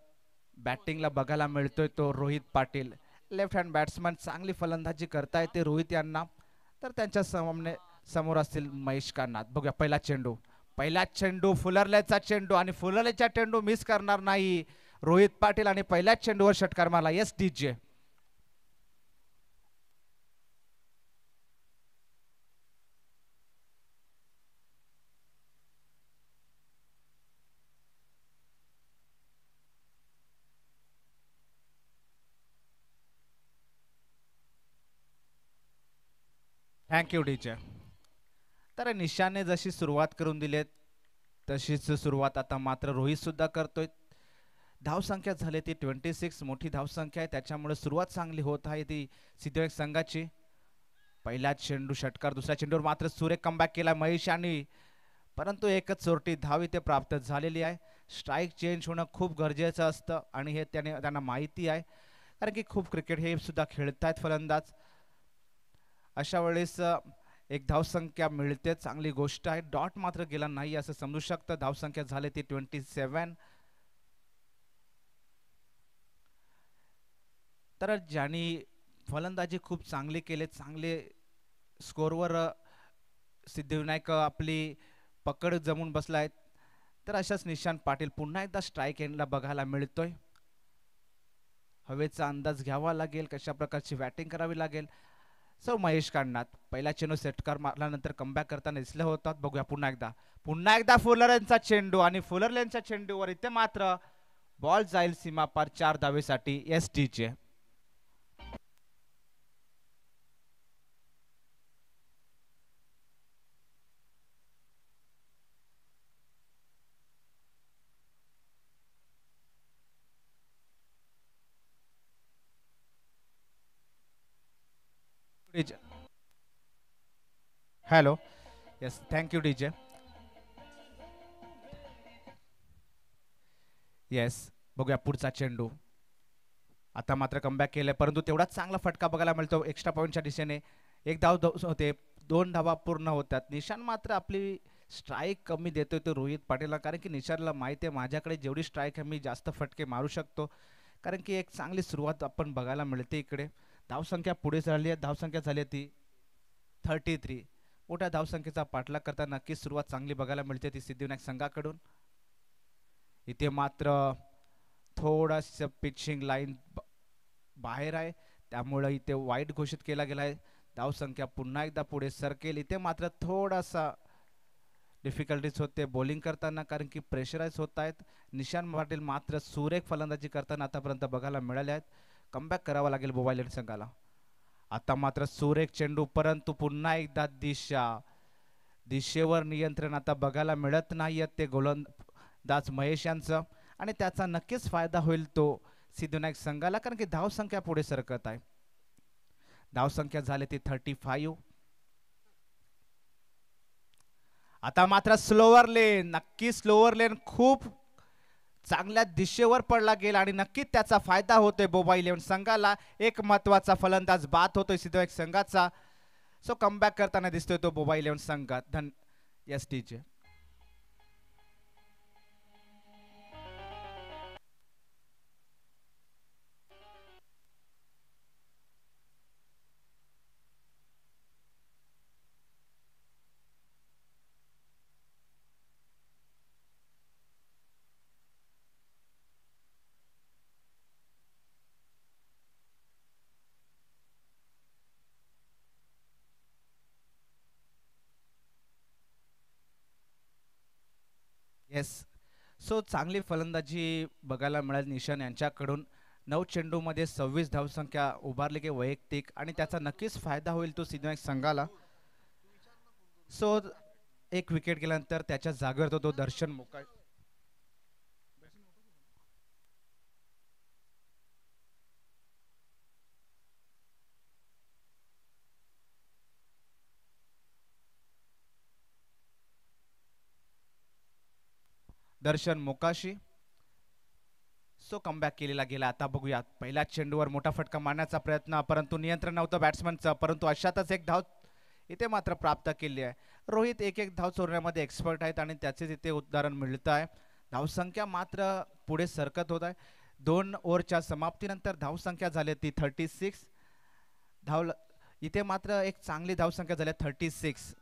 B: बॅटिंगला बघायला मिळतोय तो Rohit Patil. Left hand batsman, चांगली फलंदाजी करता येते रोहित यांना. तर त्यांच्या समोर असतील महेश कान्नाथ. बघूया पहिला चेंडू फुलरलेचा चेंडू आणि फुलरलेचा चेंडू मिस करणार नाही रोहित पाटील आणि पहिल्याच चेंडूवर षटकार मारला. Yes DJ. Thank you DJ. तर निशाने जशी सुरुवात करून दिली तशीच सुरुवात आता मात्र रोहित सुद्धा करतोय. धावसंख्या झाली ती 26, मोठी धावसंख्या आहे, त्याच्यामुळे सुरुवात चांगली होत आहे ती सिद्धिविनायक संघाची. पहिला चेंडू षटकार, दुसऱ्या चेंडूवर मात्र सुरेख कमबॅक केला महेश यांनी, परंतु एकच चोरटी धाव इथे प्राप्त झालेली आहे. स्ट्राईक चेंज होणं खूप गरजेचं असतं आणि हे त्यांना माहिती आहे, कारण की खूप क्रिकेट हे सुद्धा खेळतायत फलंदाज. अशा वेळेस एक धावसंख्या मिळते, चांगली गोष्ट आहे. डॉट मात्र गेला नाही असं समजू शकतं. धावसंख्या झाली ती 27. तर ज्यांनी फलंदाजी खूप चांगली केले, चांगले स्कोरवर सिद्धिविनायक आपली पकड जमून बसलाय. तर अशाच निशांत पाटील पुन्हा एकदा स्ट्राईक एंडला बघायला मिळतोय. हवेचा अंदाज घ्यावा लागेल, कशा प्रकारची बॅटिंग करावी लागेल. सो महेश कान्नाथ पहिला चेंडू षटकार मारल्यानंतर कमबॅक करताना दिसले होतात. बघूया पुन्हा एकदा फुलरलेनचा चेंडू आणि फुलरलेनच्या चेंडूवर इथे मात्र बॉल जाईल सीमापार 4 धावेसाठी एसटीचे. Hello, yes, thank you DJ. Yes, बघूया पुढचा चेंडू. आता मात्र कमबॅक केलंय, परंतु तेवढाच चांगला फटका बघायला मिळतो एक्स्ट्रा पॉईंटच्या दिशेने. एक धाव होते, 2 धावा पूर्ण होतात. निशान मात्र आपली स्ट्राईक कमी देतोय तो रोहित पाटीलला, कारण की निशानला माहिती आहे माझ्याकडे जेवढी स्ट्राईक आहे मी जास्त फटके मारू शकतो, कारण की एक चांगली सुरुवात आपण बघायला मिळते इकडे. धावसंख्या पुढे झाली आहे, धावसंख्या झाली आहे ती 33. मोठ्या धावसंख्येचा पाठलाग करताना नक्कीच सुरुवात चांगली बघायला मिळते ती सिद्धिविनायक संघाकडून. इथे मात्र थोडंसं पिचिंग लाईन बाहेर आहे, त्यामुळे इथे वाईट घोषित केला गेला आहे. धावसंख्या पुन्हा एकदा पुढे सरकेल. इथे मात्र थोडासा डिफिकल्टीज होते बॉलिंग करताना, कारण की प्रेशराइज होत आहेत. निशांत पाटील मात्र सुरेख फलंदाजी करताना आतापर्यंत बघायला मिळाले आहेत. कमबॅक करावा लागेल बोबायलेट संघाला. आता मात्र सुरेख चेंडू, परंतु पुन्हा एकदा दिशेवर नियंत्रण आता बघायला मिळत नाहीये ते गोलंदाज महेश यांचं, आणि त्याचा नक्कीच फायदा होईल तो सिद्धिविनायक संघाला, कारण की धावसंख्या पुढे सरकत आहे. धावसंख्या झाली ती 35. आता मात्र स्लोवर लेन, नक्की स्लोवर लेन खूप चांगल्या दिशेवर पडला गेला आणि नक्कीच त्याचा फायदा होतोय बोबा इलेव्हन संघाला. एक महत्वाचा फलंदाज बाद होतोय सिद्धविनायक संघाचा. सो कमबॅक करताना दिसतोय तो बोबा इलेव्हन संघात. एस टीचे येस. सो चांगली फलंदाजी बघायला मिळाली निशान यांच्याकडून. 9 चेंडूमध्ये 26 धावसंख्या उभारली की वैयक्तिक आणि त्याचा नक्कीच फायदा होईल तो सिद्धविनायक संघाला. सो एक विकेट गेल्यानंतर त्याच्या जागेवर तो दर्शन मोकाळ. दर्शन मोकाशी. सो कमबॅक केलेला गेला. आता बघूयात पहिल्या चेंडूवर मोठा फटका मारण्याचा प्रयत्न, परंतु नियंत्रण नव्हतं बॅट्समनचं. परंतु अशातच एक धाव इथे मात्र प्राप्त केली आहे. रोहित एक एक धाव चोरण्यामध्ये एक्सपर्ट आहेत आणि त्याचेच इथे उदाहरण मिळतं आहे. धावसंख्या मात्र पुढे सरकत होत आहे. 2 ओव्हरच्या समाप्तीनंतर धावसंख्या झाली ती 36 धाव. इथे मात्र एक चांगली धावसंख्या झाली 36.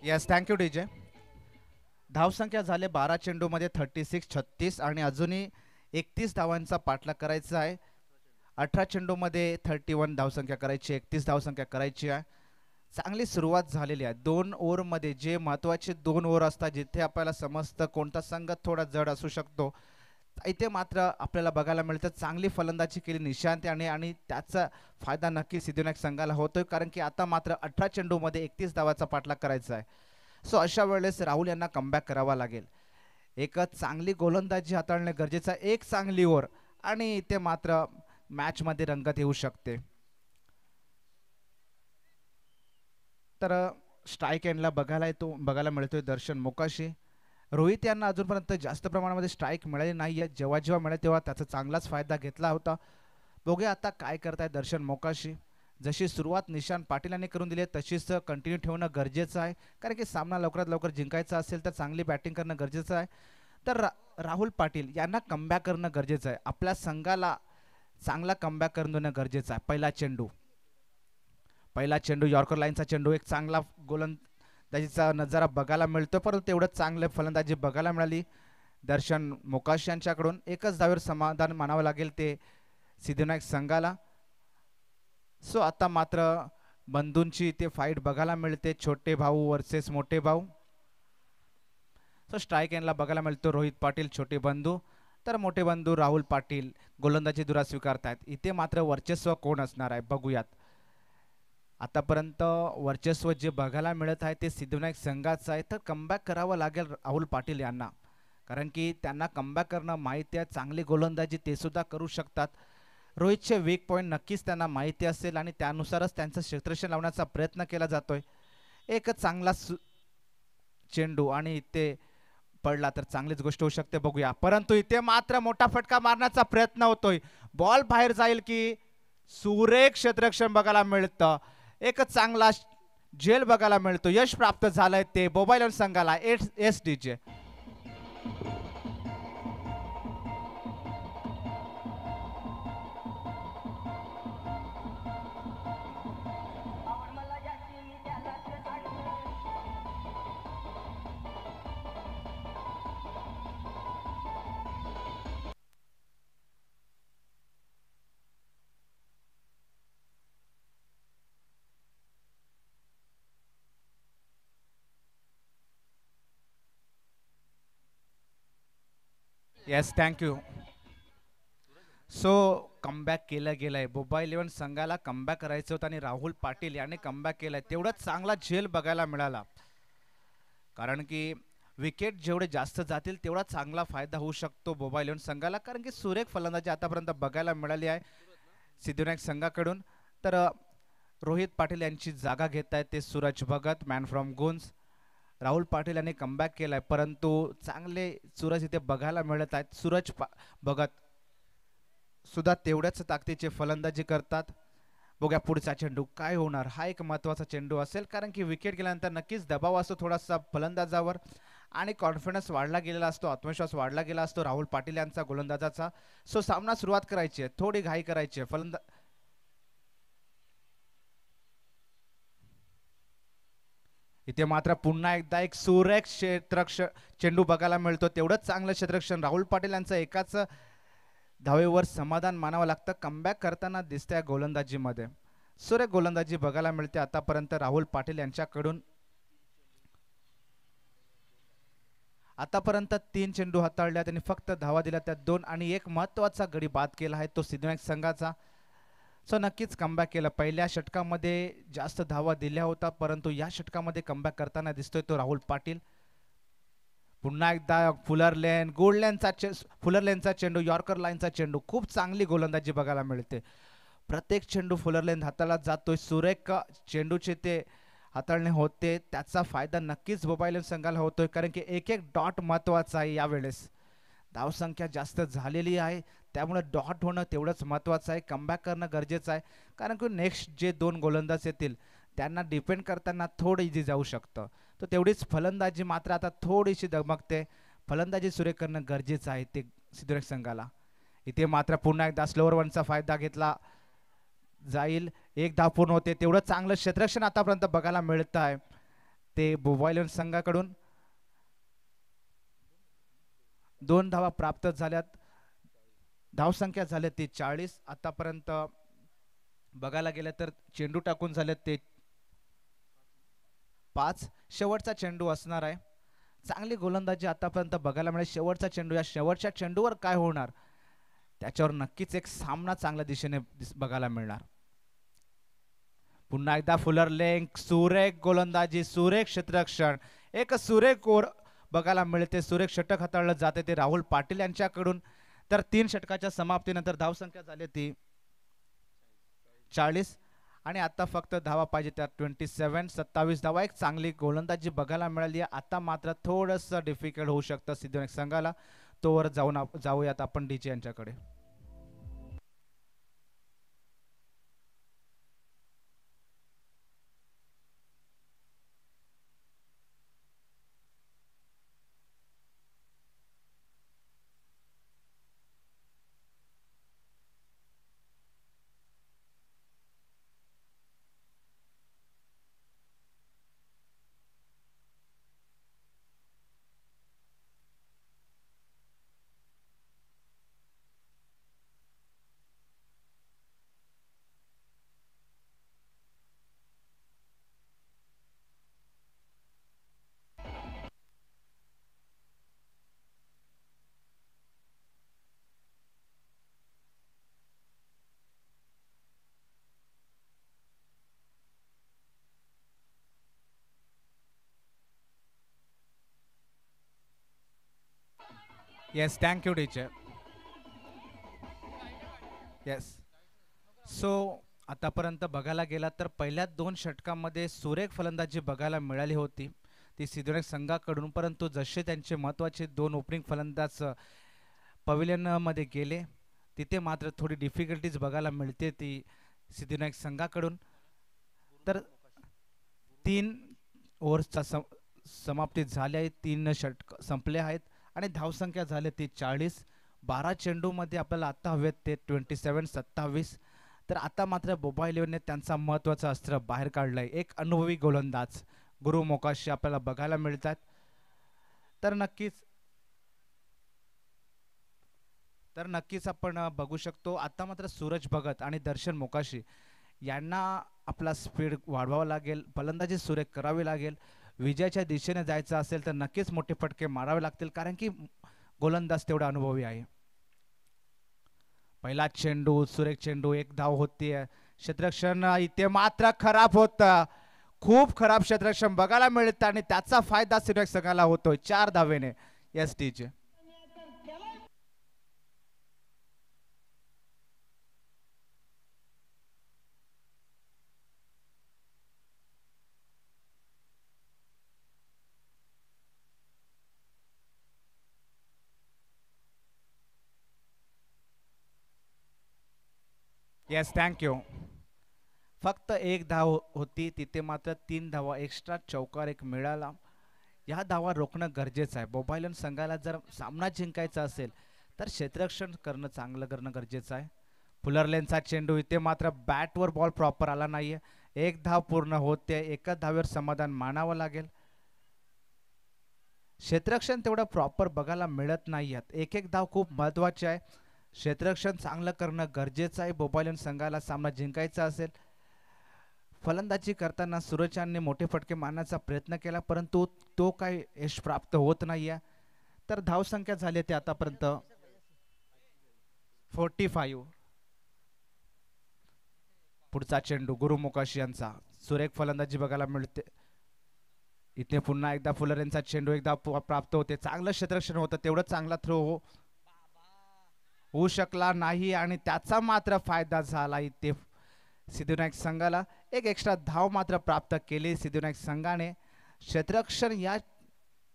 B: Yes, thank you DJ. धावसंख्या झाले 12 चेंडूमध्ये 36 आणि अजूनही 31 धावांचा पाठलाग करायचा आहे. 18 चेंडूमध्ये 31 धावसंख्या करायची, 31 धावसंख्या करायची आहे. चांगली सुरुवात झालेली आहे. 2 ओव्हरमध्ये जे महत्त्वाचे 2 ओव्हर असतात जिथे आपल्याला समजतं कोणता संघ थोडा जड असू शकतो, इथे मात्र आपल्याला बघायला मिळतं चांगली फलंदाजी केली निशांत याने आणि त्याचा फायदा नक्की सिद्धविनायक संघाला होतोय. कारण की आता मात्र 18 चेंडूमध्ये 31 धावाचा पाठलाग करायचा आहे. सो अशा वेळेस राहुल यांना कमबॅक करावा लागेल. एक चांगली गोलंदाजी हाताळणे गरजेचं आहे. एक चांगली ओव्हर आणि इथे मात्र मॅचमध्ये रंगत येऊ शकते. तर स्ट्राईक एंडला बघायला मिळतोय दर्शन मोकाशी. रोहित यांना अजूनपर्यंत जास्त प्रमाणामध्ये स्ट्राईक मिळाली नाही आहे. जेव्हा जेव्हा मिळाले तेव्हा त्याचा चांगलाच फायदा घेतला होता. बघूया आता काय करताय दर्शन मोकाशी. जशी सुरुवात निशांत पाटील यांनी करून दिली तशीच कंटिन्यू ठेवणं गरजेचं आहे. कारण की सामना लवकरात लवकर जिंकायचा असेल तर चांगली बॅटिंग करणं गरजेचं आहे. तर राहुल पाटील यांना कमबॅक करणं गरजेचं आहे. आपल्या संघाला चांगला कमबॅक करून देणं गरजेचं आहे. पहिला चेंडू यॉर्कर लाईनचा चेंडू, एक चांगला गोलंदाजीचा नजारा बघायला मिळतो, परंतु तेवढं चांगलं फलंदाजी बघायला मिळाली दर्शन मोकाश यांच्याकडून. एकच धावेवर समाधान मानावं लागेल ते सिद्धविनायक संघाला. सो आता मात्र बंधूंची इथे फाईट बघायला मिळते, छोटे भाऊ वर्सेस मोठे भाऊ. सो स्ट्राईक एंडला बघायला मिळतो रोहित पाटील छोटे बंधू, तर मोठे बंधू राहुल पाटील गोलंदाजी धुरा स्वीकारतायत. इथे मात्र वर्चस्व कोण असणार आहे बघूयात. आतापर्यंत वर्चस्व जे बघायला मिळत आहे ते सिद्धविनायक संघाचं आहे. तर कमबॅक करावं लागेल राहुल पाटील यांना, कारण की त्यांना कमबॅक करणं माहिती आहे. चांगली गोलंदाजी ते सुद्धा करू शकतात. रोहितचे वीक पॉईंट नक्कीच त्यांना माहिती असेल आणि त्यानुसारच त्यांचं क्षेत्ररक्षण लावण्याचा प्रयत्न केला जातोय. एक चांगला चेंडू आणि इथे पडला तर चांगलीच गोष्ट होऊ शकते, बघूया. परंतु इथे मात्र मोठा फटका मारण्याचा प्रयत्न होतोय. बॉल बाहेर जाईल की सुरेख क्षेत्ररक्षण बघायला मिळतं. एक चांगला झेल बघायला मिळतो. यश प्राप्त झालंय ते बोबा इलेव्हन संघाला एसडीचे. Yes, thank you. सो कमबॅक केलं गेलंय. मुंबई इलेव्हन संघाला कमबॅक करायचं होतं आणि राहुल पाटील याने कमबॅक केलाय. तेवढाच चांगला झेल बघायला मिळाला. कारण की विकेट जेवढे जास्त जातील तेवढा चांगला फायदा होऊ शकतो मुंबई इलेव्हन संघाला. कारण की सुरेख फलंदाजी आतापर्यंत बघायला मिळाली आहे सिद्धिविनायक संघाकडून. तर रोहित पाटील यांची जागा घेत आहेत ते सूरज भगत मॅन फ्रॉम गुन्स. राहुल पाटील यांनी कमबॅक केलाय परंतु चांगले सूरज इथे बघायला मिळत आहेत. भगत सुद्धा तेवढ्याच ताकदीचे फलंदाजी करतात. बघूया पुढचा चेंडू काय होणार. हा एक महत्त्वाचा चेंडू असेल कारण की विकेट गेल्यानंतर नक्कीच दबाव असतो थोडासा फलंदाजावर आणि कॉन्फिडन्स वाढला गेलेला असतो, आत्मविश्वास वाढला गेला असतो राहुल पाटील यांचा गोलंदाजाचा. सो सामना सुरुवात करायची आहे, थोडी घाई करायची आहे. इथे मात्र पुन्हा एकदा एक सुरेख चेंडू बघायला मिळतो. तेवढंच चांगलं क्षेत्ररक्षण राहुल पाटील यांचं एकाच धावेवर समाधान मानावं लागतं. कमबॅक करताना दिसतंय गोलंदाजीमध्ये सुरेख गोलंदाजी बघायला मिळते आतापर्यंत राहुल पाटील यांच्याकडून. आतापर्यंत 3 चेंडू हाताळल्या, त्यांनी फक्त धावा दिल्या त्यात 2 आणि एक महत्त्वाचा गडी बाद केला आहे तो सिद्धिविनायक संघाचा. सो नक्कीच कमबॅक केलं. पहिल्या षटकामध्ये जास्त धावा दिल्या होता परंतु या षटकामध्ये कमबॅक करताना दिसतोय तो राहुल पाटील. पुन्हा एकदा फुलर लेनचा चेंडू, यॉर्कर लाईनचा चेंडू, खूप चांगली गोलंदाजी बघायला मिळते. प्रत्येक चेंडू फुलर लेन हाताला जातोय. सुरेख चेंडूचे ते हाताळणे होते, त्याचा फायदा नक्कीच मुंबई इंडियन्स संघाला होतोय कारण की एक एक डॉट महत्त्वाचा आहे. यावेळेस धावसंख्या जास्त झालेली आहे त्यामुळे डॉट होणं तेवढंच महत्त्वाचं आहे. कमबॅक करणं गरजेचं आहे कारण की नेक्स्ट जे 2 गोलंदाज येतील त्यांना डिपेंड करताना थोडं इझी जाऊ शकतं. तर तेवढीच फलंदाजी मात्र आता थोडीशी दमकते. फलंदाजी सुरेख करणं गरजेचं आहे ते सिद्धिविनायक संघाला. इथे मात्र पुन्हा एकदा स्लोअर वनचा फायदा घेतला जाईल. एक धाव पूर्ण होते. तेवढं चांगलं क्षेत्ररक्षण आतापर्यंत बघायला मिळत आहे ते मुंबई इंडियन्स संघाकडून. 2 धावा प्राप्त झाल्यात. धावसंख्या झाल्या ते 40. आतापर्यंत बघायला गेलं तर चेंडू टाकून झाले ते 5. शेवटचा चेंडू असणार आहे. चांगली गोलंदाजी आतापर्यंत बघायला मिळेल. शेवटचा चेंडू, या शेवटच्या चेंडूवर काय होणार त्याच्यावर नक्कीच एक सामना चांगल्या दिशेने बघायला मिळणार. पुन्हा एकदा फुलर लेन, सुरेख गोलंदाजी, सुरेख क्षेत्ररक्षण, एक सुरेख ओर बघायला मिळते. सुरेख षटक हाताळलं जाते ते राहुल पाटील यांच्याकडून. तर 3 षटकाच्या समाप्तीनंतर धावसंख्या झाली ती 40 आणि आता फक्त धावा पाहिजे त्या 27 धावा. एक चांगली गोलंदाजी बघायला मिळाली आहे. आता मात्र थोडंसं डिफिकल्ट होऊ शकतं सिद्धिविनायक संघाला. तोवर जाऊयात आपण डीजे यांच्याकडे. Yes, thank you teacher. Yes. So आतापर्यंत बघायला गेला तर पहिल्या 2 षटकांमध्ये सुरेख फलंदाजी बघायला मिळाली होती ती सिद्धिविनायक संघाकडून. परंतु जसे त्यांचे महत्त्वाचे 2 ओपनिंग फलंदाज पवेलियनमध्ये गेले तिथे मात्र थोडी डिफिकल्टीज बघायला मिळते ती सिद्धिविनायक संघाकडून. तर 3 ओव्हर्सचा समाप्ती झाली आहे. 3 षटक संपले आहेत आणि धावसंख्या झाली ती 40. 12 चेंडूमध्ये आपल्याला आता हवेत ते 27. तर आता मात्र मुंबई इंडियन्सने त्यांचा महत्त्वाचा अस्त्र बाहेर काढलंय. एक अनुभवी गोलंदाज गुरु मोकाशी आपल्याला बघायला मिळतात. तर नक्कीच आपण बघू शकतो आता मात्र सूरज भगत आणि दर्शन मोकाशी यांना आपला स्पीड वाढवावा लागेल, फलंदाजी सुरेख करावी लागेल. विजयाच्या दिशेने जायचं असेल तर नक्कीच मोठे फटके मारावे लागतील कारण की गोलंदाज तेवढा अनुभवी आहे. पहिला चेंडू सुरेख चेंडू, एक धाव होतीये. क्षेत्ररक्षण इथे मात्र खराब होत, खूप खराब क्षेत्ररक्षण बघायला मिळतं आणि त्याचा फायदा सिद्धिविनायक संघाला होतोय 4 धावेने एसटी चे. Yes thank you. फक्त एक धाव होती, तिथे मात्र 3 धावा एक्स्ट्रा चौकार एक मिळाला. या धावा रोखणं गरजेचं आहे. बोबायलन संघाला जर सामना जिंकायचा असेल तर क्षेत्ररक्षण करणं चांगलं करणं गरजेचं आहे. फुलरलेनचा चेंडू, इथे मात्र बॅटवर बॉल प्रॉपर आला नाहीये. एक धाव पूर्ण होते, एका धावेवर समाधान मानावं लागेल. क्षेत्ररक्षण तेवढं प्रॉपर बघायला मिळत नाहीयेत. एक एक धाव खूप महत्वाची आहे. क्षेत्ररक्षण चांगलं करणं गरजेचं आहे बोबायलन संघाला सामना जिंकायचा असेल. फलंदाजी करताना सूरजने मोठे फटके मारण्याचा प्रयत्न केला, परंतु तो काही यश प्राप्त होत नाहीये. तर धावसंख्या झाली ते आतापर्यंत 45. पुढचा चेंडू गुरुमुकाशी यांचा, सुरेख फलंदाजी बघायला मिळते. इथे पुन्हा एकदा फुलरेंचा चेंडू एकदा प्राप्त होते. चांगलं क्षेत्ररक्षण होतं, तेवढं चांगला थ्रो होऊ शकला नाही आणि त्याचा मात्र फायदा झाला इथे सिद्धिविनायक संघाला. एक एक्स्ट्रा धाव मात्र प्राप्त केली सिद्धिविनायक संघाने. क्षेत्ररक्षण या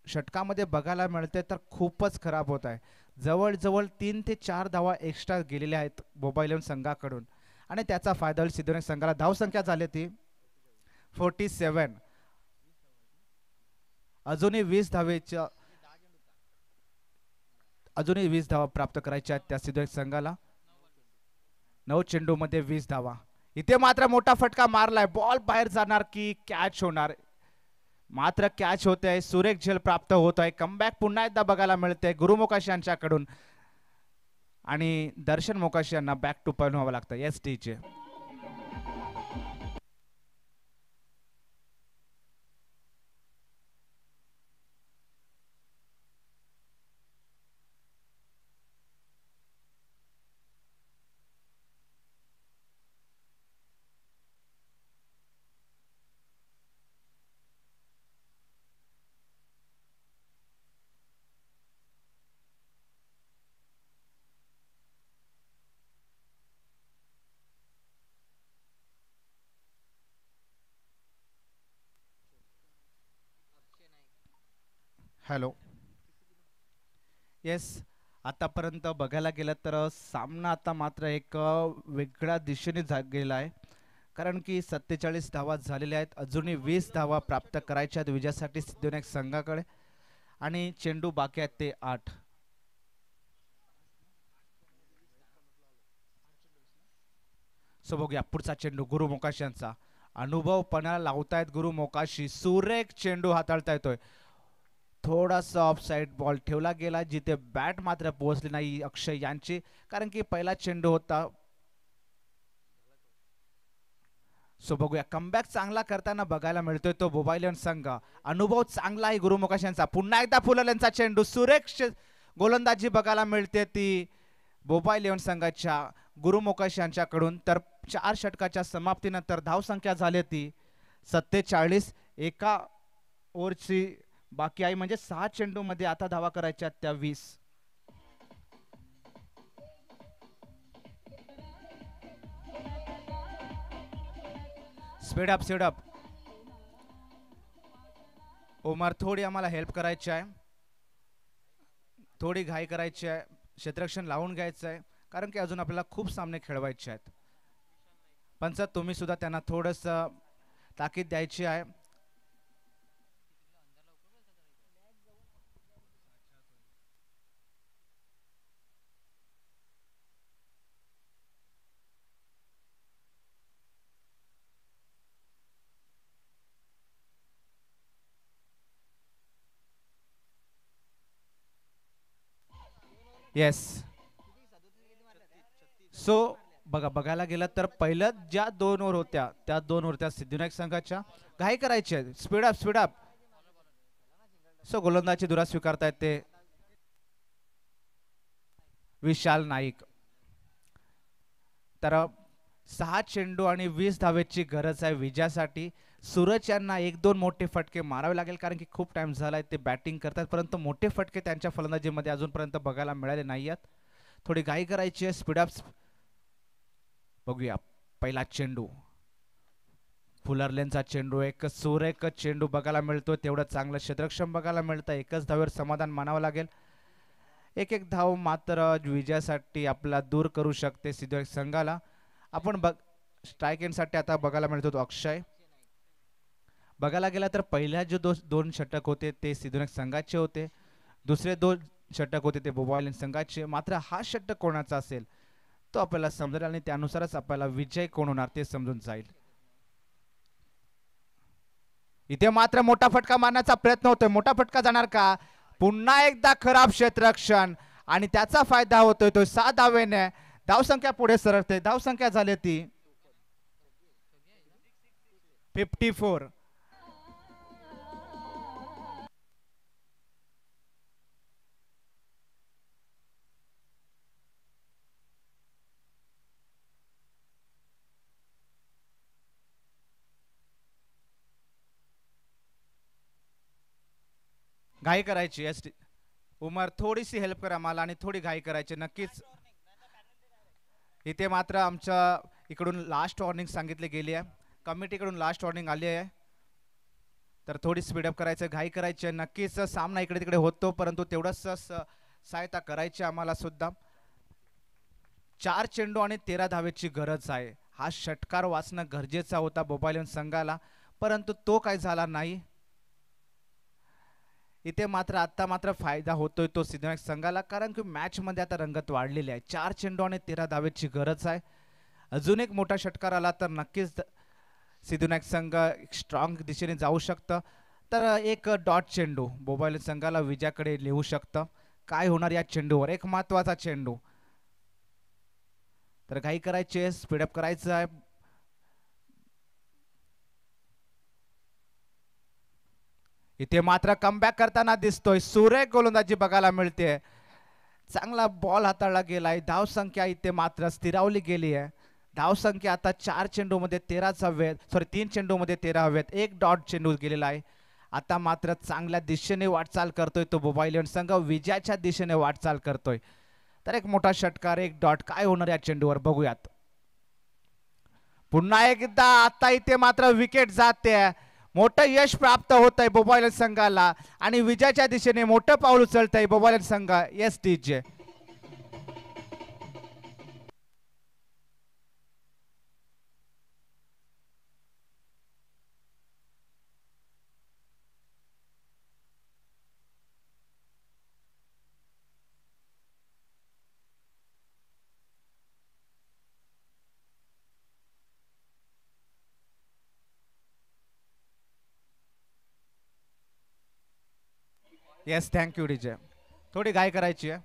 B: षटकामध्ये बघायला मिळते तर खूपच खराब होत आहे. जवळजवळ 3 ते 4 धावा एक्स्ट्रा गेलेल्या आहेत बोबायलन संघाकडून आणि त्याचा फायदा होईल सिद्धिविनायक संघाला. धावसंख्या झाली ती 47. अजूनही 20 धावेच्या अजूनही 20 धावा प्राप्त करायच्या आहेत त्या सिद्धिविनायक संघाला. 9 चेंडू मध्ये 20 धावा. इथे मात्र मोठा फटका मारलाय, बॉल बाहेर जाणार की कॅच होणार, मात्र कॅच होते आहे. सुरेख झेल प्राप्त होत आहे. कमबॅक पुन्हा एकदा बघायला मिळते गुरुमुकाशी यांच्याकडून आणि दर्शन मोकाशी यांना बॅक टू पॉईंट व्हावं लागतं एस टी चे. हॅलो. येस, आतापर्यंत बघायला गेलं तर सामना आता मात्र एक वेगळ्या दिशेने गेला आहे, कारण की 47 धावा झालेल्या आहेत. अजूनही 20 धावा प्राप्त करायच्या आहेत विजयासाठी सिद्धिविनायक संघाकडे आणि चेंडू बाकी आहेत ते 8. सो बघूया पुढचा चेंडू गुरुमुकाशी यांचा. अनुभव पणाला लावतायत गुरुमुकाशी. सुरेख चेंडू हाताळता येतोय. थोडासा ऑफ साइड बॉल ठेवला गेला, जिथे बॅट मात्र पोहोचली नाही अक्षय यांची, कारण की पहिला चेंडू होता. सो बघूया कमबॅक चांगला करताना बघायला मिळतोय तो बोबायलन संघ. अनुभव चांगला आहे गुरुमुकाशी यांचा. पुन्हा एकदा फुलरलेनचा चेंडू, सुरेख गोलंदाजी बघायला मिळते ती बोबायलन संघाच्या गुरुमुकाशी यांच्याकडून. तर 4 षटकाच्या समाप्तीनंतर धावसंख्या झाली ती 47. एका ओव्हरची बाकी आहे, म्हणजे 6 चेंडू मध्ये आता धावा करायच्या त्या 20. स्पीड अप उमर, थोडी आम्हाला हेल्प करायची आहे, थोडी घाई करायची आहे, क्षेत्ररक्षण लावून घ्यायचं आहे, कारण की अजून आपल्याला खूप सामने खेळवायचे आहेत. पंच तुम्ही सुद्धा त्यांना थोडस ताकीद द्यायची आहे. येस. सो बघायला गेलं तर पहिल्या ज्या 2 ओव्हर होत्या त्या 2 ओव्हर त्या सिद्धिविनायक संघाच्या. घाई करायची आहे, स्पीड अप. सो गोलंदाजी दुरा स्वीकारतायत ते विशाल नाईक. तर 6 चेंडू आणि 20 धावेची गरज आहे विजयासाठी. सूरज यांना 1-2 मोठे फटके मारावे लागेल कारण की खूप टाइम झालाय ते बॅटिंग करतात, परंतु मोठे फटके त्यांच्या फलंदाजीमध्ये अजूनपर्यंत बघायला मिळाले नाही आहेत. थोडी घाई करायची आहे, स्पीड अप. बघूया पहिला चेंडू, फुलरलेनचा चेंडू, एक सुरेख चेंडू बघायला मिळतो, तेवढं चांगलं क्षेत्ररक्षण बघायला मिळतं. एकच धावेवर समाधान मानावं लागेल. एक धाव मात्र विजयासाठी आपला दूर करू शकते सिद्धविनायक संघाला. आपण स्ट्राईक एंडसाठी आता बघायला मिळतो तो अक्षय. बघायला गेला तर पहिल्या जे दोन षटक होते ते सिद्धविनायक संघाचे होते, दुसरे 2 षटक होते ते भोपाळ संघाचे. मात्र हा षटक कोणाचा असेल तो आपल्याला समजेल आणि त्यानुसारच आपल्याला विजय कोण होणार ते समजून जाईल. इथे मात्र मोठा फटका मारण्याचा प्रयत्न होतोय, मोठा फटका जाणार का? पुन्हा एकदा खराब क्षेत्ररक्षण आणि त्याचा फायदा होतोय तो 6 धावेने. धावसंख्या पुढे सरकते, धावसंख्या झाली ती 54. घाई करायची उमर, थोडीशी हेल्प करा मला आणि थोडी घाई करायची नक्कीच. इथे मात्र आमच्या इकडून लास्ट वॉर्निंग सांगितली गेली आहे, कमिटीकडून लास्ट वॉर्निंग आली आहे, तर थोडी स्पीडअप करायचं, घाई करायची. नक्कीच सामना इकडे तिकडे होतो, परंतु तेवढंच सहायता करायची आम्हाला सुद्धा. 4 चेंडू आणि 13 धावेची गरज आहे. हा षटकार वाचणं गरजेचा होता भोपाळ संघाला, परंतु तो काही झाला नाही. इथे मात्र आता मात्र फायदा होतोय तो सिद्धविनायक संघाला, कारण की मॅच मध्ये आता रंगत वाढलेली आहे. 4 चेंडू आणि 13 धावेची गरज आहे. अजून एक मोठा षटकार आला तर नक्कीच सिद्धविनायक संघ स्ट्रॉंग दिशेने जाऊ शकतं. तर एक डॉट चेंडू भोपाळ संघाला विजयाकडे नेऊ शकतं. काय होणार या चेंडूवर? एक महत्वाचा चेंडू, तर घाई करायची आहे, स्पीडअप करायचं आहे. इथे मात्र कमबॅक करताना दिसतोय, सुरेख गोलंदाजी बघायला मिळते. चांगला बॉल हाताळला गेलाय. धाव संख्या इथे मात्र स्थिरावली गेली आहे. धाव संख्या आता 4 चेंडू मध्ये 13 हवेत, 3 चेंडू मध्ये 13 हवेत, एक डॉट चेंडू गेलेला आहे. आता मात्र चांगल्या दिशेने वाटचाल करतोय तो भोपाळ संघ, विजयाच्या दिशेने वाटचाल करतोय. तर एक मोठा षटकार, एक डॉट, काय होणार या चेंडूवर बघूयात. पुन्हा एकदा आता इथे मात्र विकेट जाते. मोठं यश प्राप्त होत आहे भोपाळ संघाला आणि विजयाच्या दिशेने मोठं पाऊल उचलत आहे भोपाळ संघ. Yes DJ. Yes, thank you DJ. थोडी घाई करायची आहे.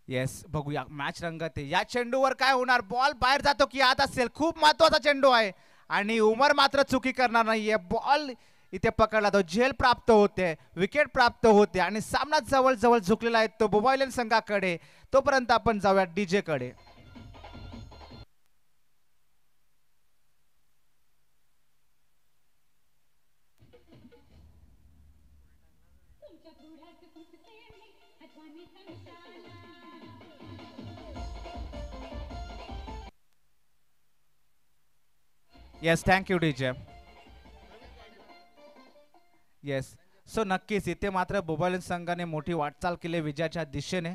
B: येस, बघूया मॅच रंगत आहे. या चेंडूवर काय होणार? बॉल बाहेर जातो की आत असेल? खूप महत्वाचा चेंडू आहे आणि उमर मात्र चुकी करणार नाहीये. बॉल इथे पकडला, तो झेल प्राप्त होते, विकेट प्राप्त होते आणि सामना जवळ जवळ झुकलेला आहे तो भोपाळ संघाकडे. तोपर्यंत आपण जाऊया डीजे कडे. Yes, thank you DJ. Yes, so नक्कीच इथे मात्र भोपाळ संघाने मोठी वाटचाल केली विजयाच्या दिशेने.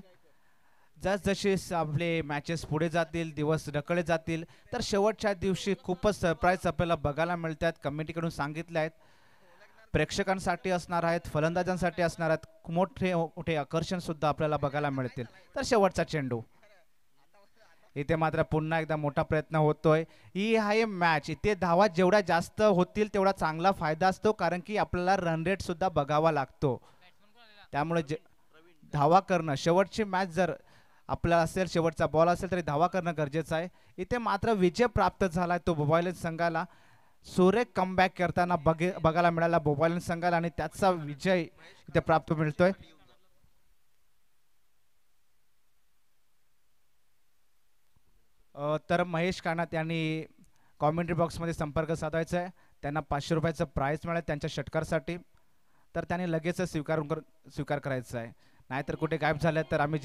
B: जसजसे आपले मॅचेस पुढे जातील, दिवस ढकलले जातील, तर शेवटच्या दिवशी खूपच सरप्राईज आपल्याला बघायला मिळतात. कमिटीकडून सांगितले आहेत, प्रेक्षकांसाठी असणार आहेत, फलंदाजांसाठी असणार आहेत, मोठे मोठे आकर्षण सुद्धा आपल्याला बघायला मिळतील. तर शेवटचा चेंडू, इथे मात्र पुन्हा एकदा मोठा प्रयत्न होतोय. ही आहे मॅच. इथे धावा जेवढ्या जास्त होतील तेवढा चांगला फायदा असतो, कारण की आपल्याला रन रेट सुद्धा बघावा लागतो. त्यामुळे धावा करणं, शेवटची मॅच जर आपला असेल शेवटचा बॉल असेल तरी धावा करणं गरजेचं आहे. इथे मात्र विजय प्राप्त झाला तो बोबायलेन संघाला. सुरेख कमबॅक करताना बघायला मिळाला बोबायलेन संघाला आणि त्याचा विजय इथे प्राप्त मिळतोय. तर महेश कानात यांनी कॉमेंट्री बॉक्समध्ये संपर्क साधायचा आहे. त्यांना 500 रुपयाचं प्राईज मिळेल त्यांच्या षटकारासाठी. तर त्याने लगेचच स्वीकार करायचा आहे. नाहीतर कुठे गायब झाले तर आम्ही